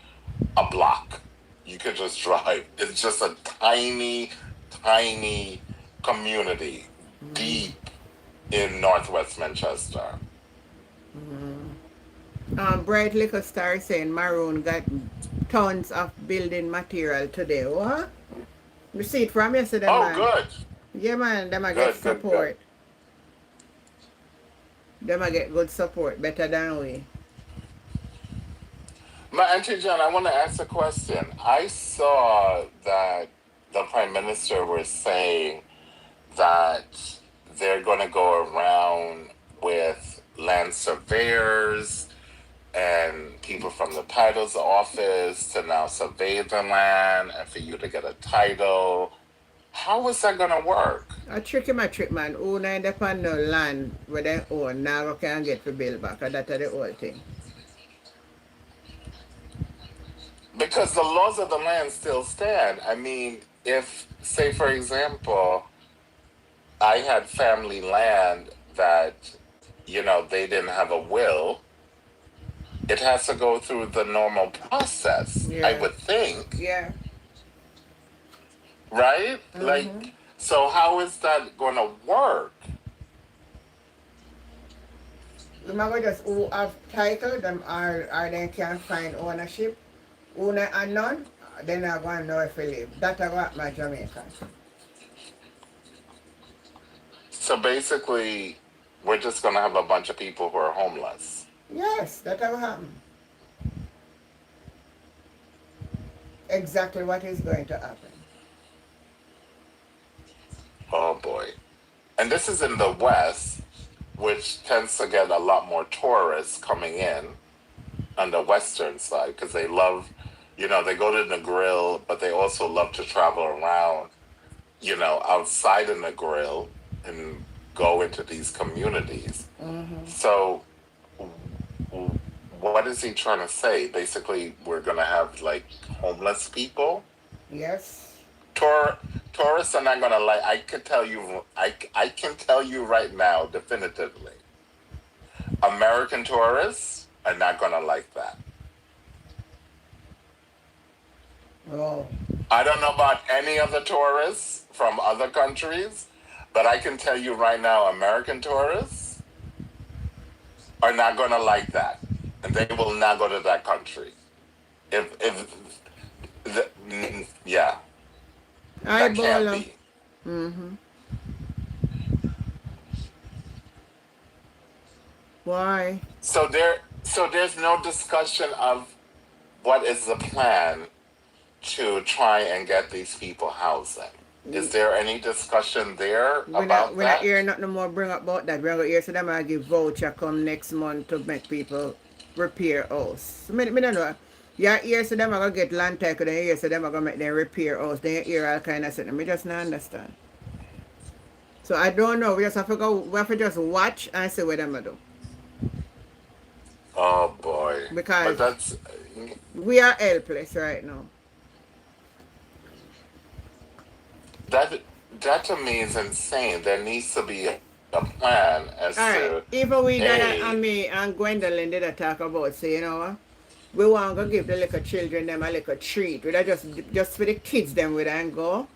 a block. You could just drive. It's just a tiny, tiny community deep in Northwest Manchester. Bright Liquor Star saying Maroon got tons of building material today. What? You see it from yesterday, man. Good. Yeah, man. Them a Good, get good, support. Them a get good support. Better than we. My Auntie John, I want to ask a question. I saw that the Prime Minister was saying that they're going to go around with land surveyors and people from the titles office to now survey the land and for you to get a title. How is that going to work? A trick, man. Who na depend on land where they own now can get to build back. That's the whole thing. Because the laws of the land still stand. I mean, if, say, for example, I had family land that, they didn't have a will, it has to go through the normal process, I would think. Yeah. Right? Like, so how is that going to work? Remember just who have title, them are they can find ownership. Who are none, then I going to know if they live. That's what my Jamaica. So basically, we're just going to have a bunch of people who are homeless. Yes, that's what happened. Exactly what is going to happen. Oh boy. And this is in the West, which tends to get a lot more tourists coming in on the Western side, because they love, they go to the grill, but they also love to travel around, outside in the grill and go into these communities. So what is he trying to say? Basically, we're going to have like homeless people? Yes. Tourists are not going to like, I can tell you right now definitively, American tourists are not going to like that. Oh. I don't know about any other tourists from other countries, but I can tell you right now, American tourists are not going to like that. And they will not go to that country. Yeah. That can't be. Why? So there's no discussion of what is the plan to try and get these people housing. Is there any discussion there about that? We're not hearing nothing more bring up about that. We're going to hear so them I give voucher come next month to make people repair house. I don't know. You hear so them are going to get land title, then you hear so them are going to make them repair house. Then you hear all kind of stuff. I just not understand. So I don't know. We have to just watch and see what them do. Oh boy. Because we are helpless right now. That to me is insane. There needs to be a plan as all right. to... Even we done and me and Gwendolyn did a talk about, say, we want to give the little children them a little treat. We just for the kids them we and go.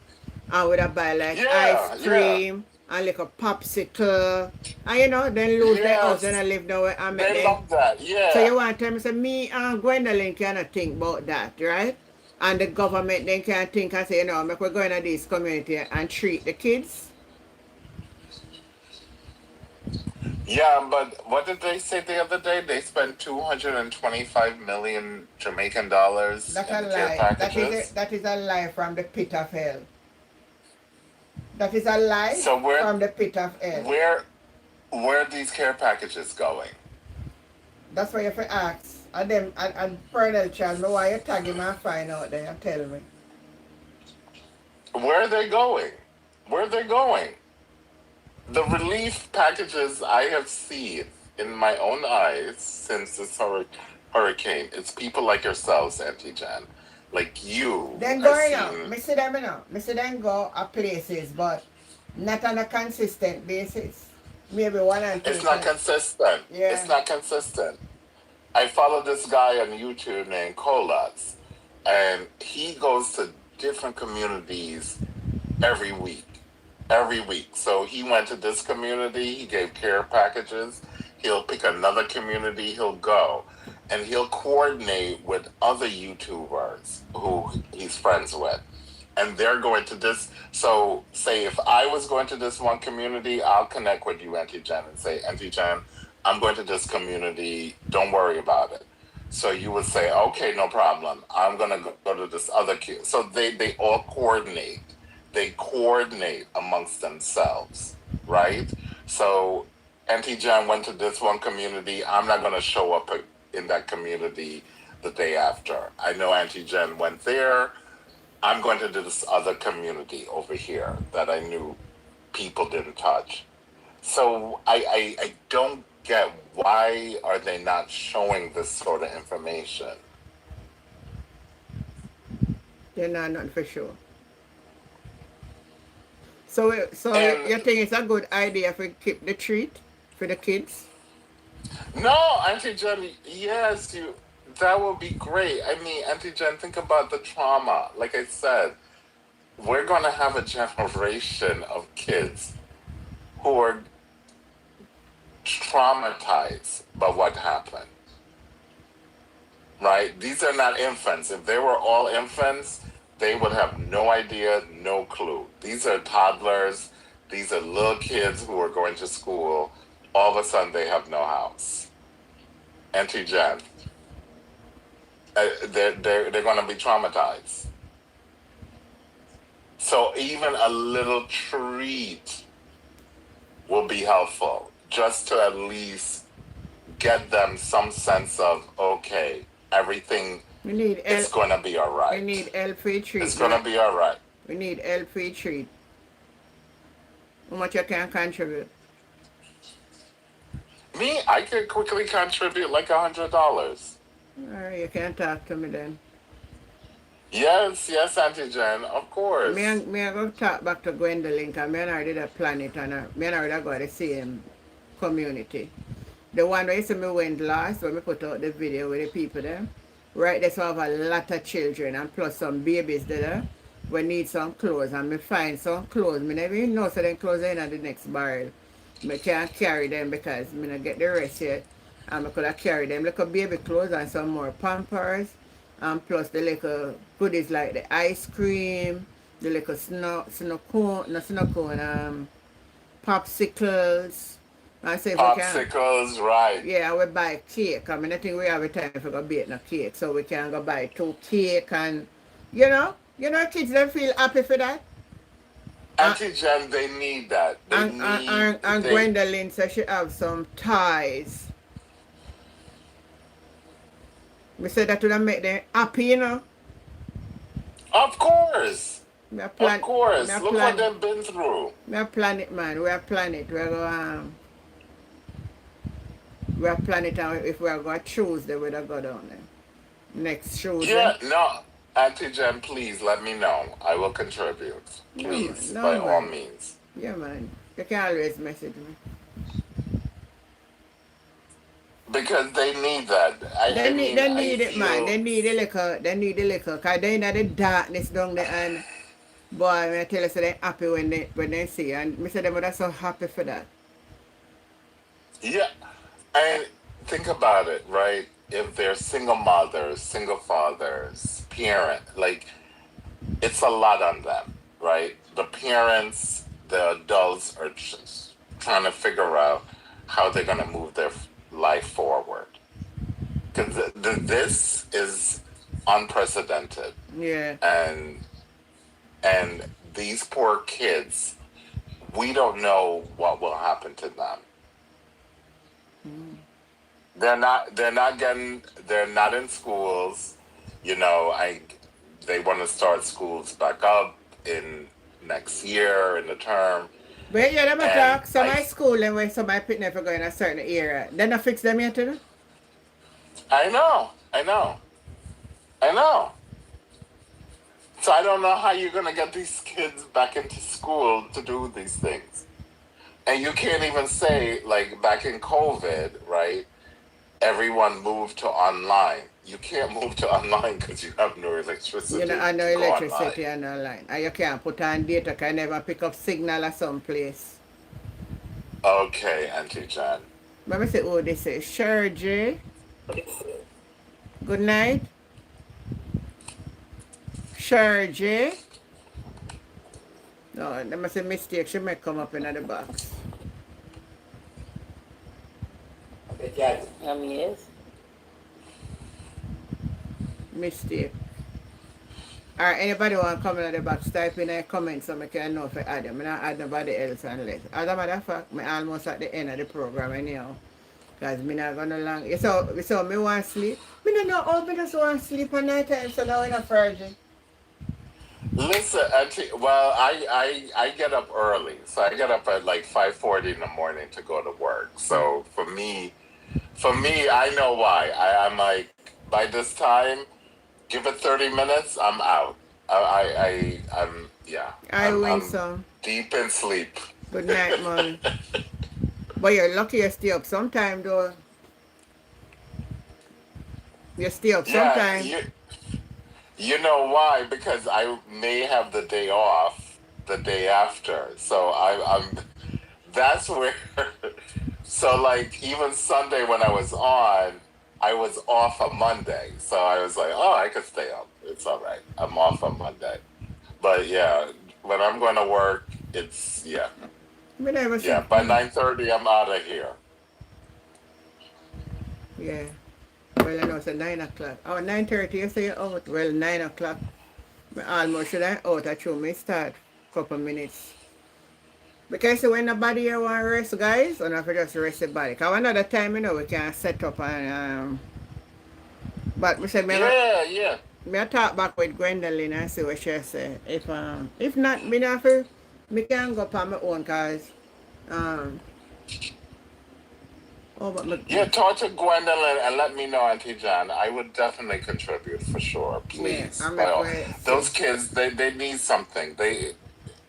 And we buy like ice Yeah. cream and like a popsicle. And you know, then lose their house and Yes. I live nowhere and make They them. love that. So you Yeah. want to tell me, say, me and Gwendolyn cannot think about that, right? And the government then can think and say, you know, make we go into this community and treat the kids. Yeah, but what did they say the other day? They spent 225 million Jamaican dollars That's in a the care lie. packages. That is a lie from the pit of hell. That is a lie So from the pit of hell. where are these care packages going? That's why you have to ask. And them and Pernell child, know why you tag him and find out there and tell me. Where are they going? Where are they going? The relief packages I have seen in my own eyes since this hurricane, it's people like yourselves, Auntie Jan, like you. Then I go you know. seen. Me see them you know. Me see them go a places but not on a consistent basis. Maybe one and two It's not times. consistent. Yeah. It's not consistent. I follow this guy on YouTube named Colas, and he goes to different communities every week. Every week. So he went to this community, he gave care packages. He'll pick another community, he'll go. And he'll coordinate with other YouTubers who he's friends with. And they're going to this. So, say if I was going to this one community, I'll connect with you, Auntie Jen, and say, Auntie Jen, I'm going to this community. Don't worry about it. So you would say, okay, no problem. I'm going to go to this other queue. So they all coordinate. They coordinate amongst themselves, right? So Auntie Jen went to this one community. I'm not going to show up in that community the day after. I know Auntie Jen went there. I'm going to do this other community over here that I knew people didn't touch. So I don't get why are they not showing this sort of information? They're not for sure. So And you think it's a good idea if we keep the treat for the kids? no, Auntie Jen, yes, that would be great. I mean, Auntie Jen, think about the trauma. Like I said, we're going to have a generation of kids who are traumatized by what happened. Right? These are not infants. If they were all infants, they would have no idea, no clue. These are toddlers. These are little kids who are going to school. All of a sudden, they have no house. Auntie Jen, they're going to be traumatized. So even a little treat will be helpful, just to at least get them some sense of, okay, everything is going to be all right. We need L-free treat. It's going to be all right. We need L-free treat. How much you can contribute? Me, I could quickly contribute like $100. All right, you can talk to me then. Yes, Auntie Jen, of course. Me and go talk back to Gwendolyn because me and her did a planet and me and her go to the same community. The one where you see me went last when we put out the video with the people there. Right, there's have a lot of children and plus some babies there. We need some clothes and me find some clothes. Me never even know so them clothes are in the next barrel. Me can't carry them because me not get the rest yet. And I could have carried them little baby clothes and some more Pampers. And plus the little goodies like the ice cream, the little popsicles. And so if we can, Popsicles, right. yeah, we buy cake. I mean, I think we have a time for go bake no cake. So we can go buy 2 cake and, you know, kids don't feel happy for that. Auntie Jen, they need that. And Gwendolyn says she have some ties. We said that would make them happy, you know. Of course. Look what Plan, they've been through. we are planet, man. We are planet. We are planet, and if we are going to choose, then we'll go down there. Next Tuesday. Yeah, no. Auntie Jen, please let me know. I will contribute. Please, No, by man. all means. Yeah, man. You can always message me. because they need that. I mean, They I need it, man. feel They need the liquor. Cause they in the darkness down there and boy, me tell you, so they happy when they see. And me say them are so happy for that. yeah. And think about it, right? If they're single mothers, single fathers, parent, like it's a lot on them, right? The parents, the adults are just trying to figure out how they're going to move their life forward. Because this is unprecedented, Yeah. and these poor kids, we don't know what will happen to them. They're not in schools. You know, they want to start schools back up in next year in the term. But yeah, them a And talk. Some high school and when some pick never go in a certain area. They not fix them yet, you know? I know. I know. So I don't know how you're gonna get these kids back into school to do these things. And you can't even say, like back in COVID, right? Everyone moved to online. You can't move to online because you have no electricity You know, I know to go electricity online. and online. And you can't put on data, can never pick up signal at some place. Okay, Auntie Jan. Let me say, oh, this is sure, Jay. Good night. Sure, Jay. No, there must be a mistake. She may come up in the box. Yes. Yes. Mistake. Or anybody want to come in the box, type in a comment so I can know if I add them. I don't add nobody else unless. As a matter of fact, I'm almost at the end of the program anyhow. Because I'm not going to long. So me want to sleep. I don't know how I just want to sleep at night time, so now I'm not virgin. Listen, Auntie, well, I get up early. So I get up at like 5:40 in the morning to go to work. So for me, I know why. I'm like, by this time, give it 30 minutes, I'm out. I win I'm some. deep in sleep. Good night, mommy. But you're lucky you stay up sometime, though. You stay up Yeah, sometime. you know why? Because I may have the day off the day after. So I'm that's where so like even Sunday when I was on, I was off on Monday. So I was like, oh, I could stay up. It's all right. I'm off on Monday. But yeah, when I'm going to work, it's Me never see. yeah. By 9:30, I'm out of here. Yeah. Well, I know it's at 9 o'clock. Oh, 9:30, you say you're out. Well, 9 o'clock. Me almost should I out. I show me start couple minutes. Because when nobody here want to rest, guys, and if you just rest the body. Because another time, you know, we can set up and, but we say, Yeah. me I talk back with Gwendolyn and see what she say. If not, me not feel, me can go up on my own, cause, but me, Yeah, talk to Gwendolyn and let me know, Auntie John. I would definitely contribute for sure. yeah, Please. I'm Well, like, those kids, they need something.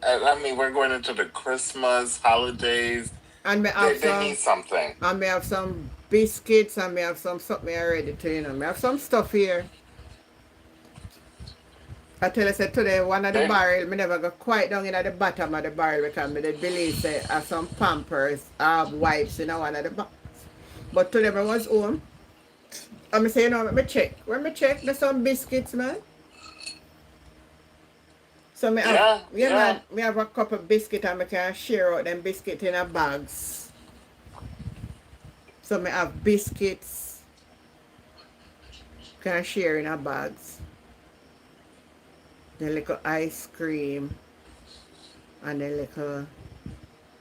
I mean, we're going into the Christmas holidays. and me have They need something. and me have some biscuits, and me have some something already to, you know, me have some stuff here. I tell you, say today, one of the They, barrel, me never go quite down in at the bottom of the barrel because me did believe say I have some Pampers, I have wipes in one of the box. But today I was home, and me say, you know, let me check. When me check, there's some biscuits, man. So me have, yeah. man, me have a cup of biscuit and me can share out them biscuit in a bags. So me have biscuits, can share in a bags. The little ice cream and the little,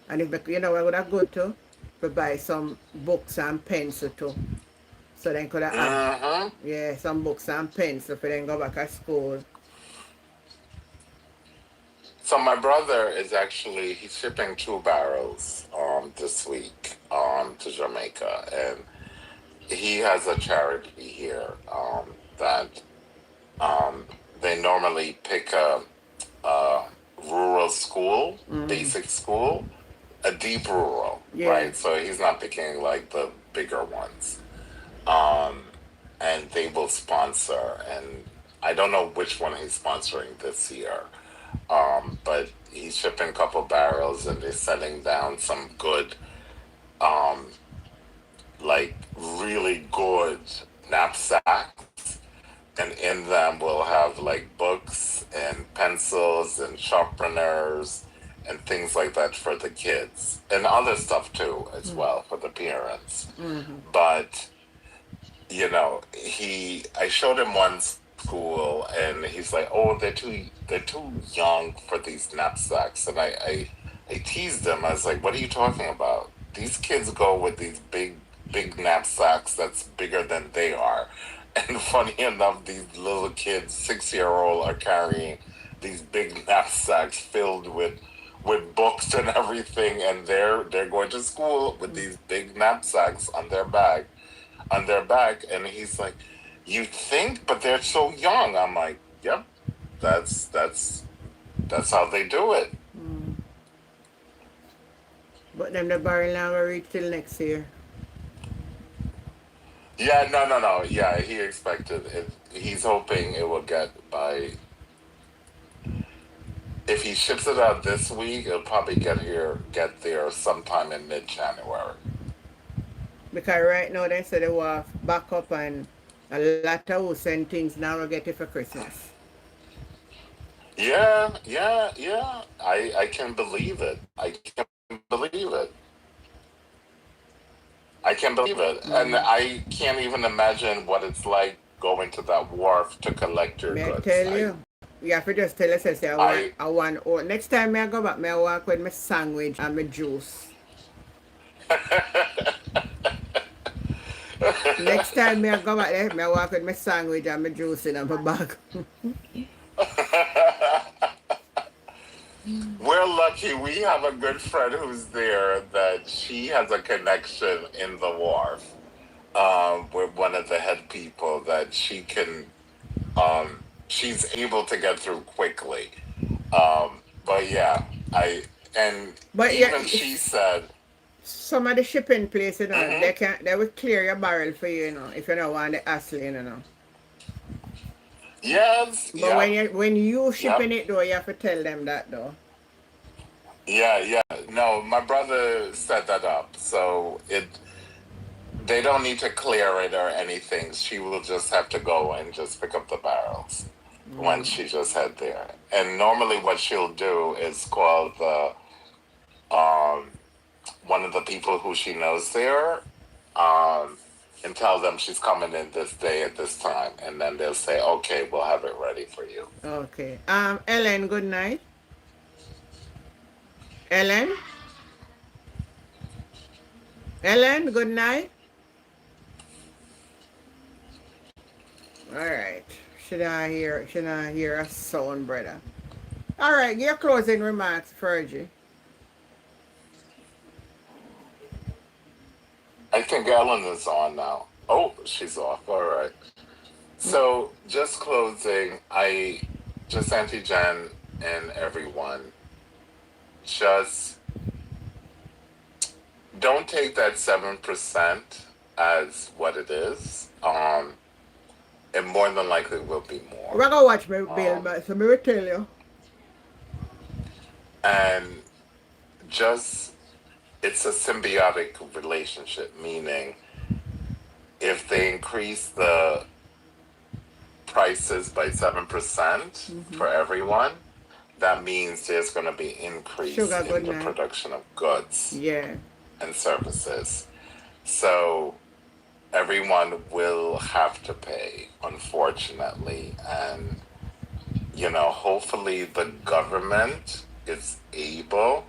and if you know what would have good to? To buy some books and pencil too. So then could have Mm-hmm. some books and pencil for then go back to school. So my brother is actually, he's shipping 2 barrels this week to Jamaica. And he has a charity here that they normally pick a rural school, basic school, a deep rural, Yeah. right? So he's not picking like the bigger ones. and they will sponsor. And I don't know which one he's sponsoring this year, but he's shipping a couple barrels, and they're sending down some good, like really good knapsacks, and in them we'll have like books and pencils and sharpeners and things like that for the kids, and other stuff too as well for the parents. But I showed him one school, and he's like, "Oh, they're too young for these knapsacks." And I teased him. I was like, "What are you talking about? These kids go with these big knapsacks that's bigger than they are." And funny enough, these little kids, 6-year-old, are carrying these big knapsacks filled with books and everything, and they're going to school with these big knapsacks on their back. And he's like, "You think, but they're so young." I'm like, "Yep, that's how they do it." But then the barrel now will reach till next year. Yeah, no. Yeah, he expected it. He's hoping it will get by. If he ships it out this week, it'll probably get there sometime in mid-January. Because right now they say they will back up, and a lot of who send things now will get it for Christmas. Yeah. I can believe it. I can believe it. And I can't even imagine what it's like going to that wharf to collect your May I goods. tell you? You have to just tell us, I want, next time I go back, I walk with my sandwich and my juice. Next time I go back there, I walk with my sandwich and my juice in my bag. We're lucky. We have a good friend who's there that she has a connection in the wharf with one of the head people that she can, she's able to get through quickly. But yeah, she said, some of the shipping places, they will clear your barrel for you, if you don't want the hassle, Yes. But when you shipping it though, you have to tell them that though. Yeah. No, my brother set that up, so they don't need to clear it or anything. She will just have to go and just pick up the barrels when she just head there. And normally, what she'll do is call the one of the people who she knows there, and tell them she's coming in this day at this time, and then they'll say, "Okay, we'll have it ready for you." Okay. Ellen, good night. Ellen, good night. All right. Should I hear a sound, brother? All right. Your closing remarks, Fergie. I think Ellen is on now. Oh, she's off. All right. So, just closing, Auntie Jen and everyone, just don't take that 7% as what it is. And more than likely will be more. We're going to watch my bill, but so me will tell you. And just, it's a symbiotic relationship, meaning if they increase the prices by 7% for everyone, that means there's going to be increase in the production of goods and services. So everyone will have to pay, unfortunately. And, hopefully the government is able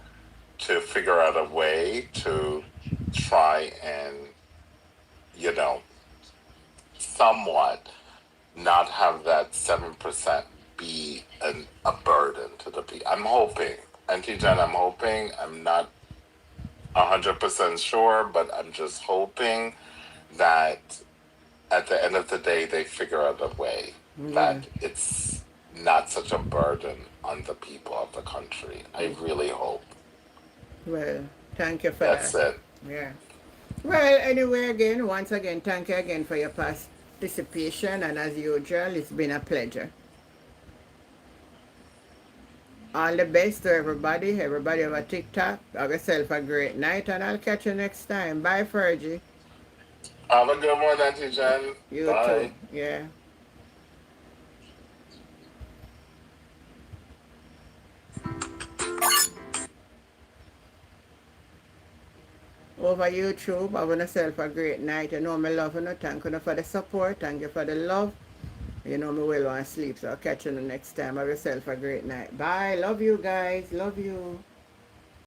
to figure out a way to try and, somewhat not have that 7% be a burden to the people. I'm hoping, Auntie Jen, I'm not 100% sure, but I'm just hoping that at the end of the day, they figure out a way that it's not such a burden on the people of the country. I really hope. Well, thank you for That's that. it. Yeah. Well, anyway, again, once again, thank you again for your participation, and as usual, it's been a pleasure. All the best to everybody. Everybody have a TikTok. Have yourself a great night, and I'll catch you next time. Bye, Fergie. Have a good one, Auntie Jen. You too. Bye. Yeah. Over YouTube, have yourself a great night. You know me love you. Thank you for the support. Thank you for the love. You know me well want to sleep, so I'll catch you the next time. Have yourself a great night. Bye. Love you guys. Love you.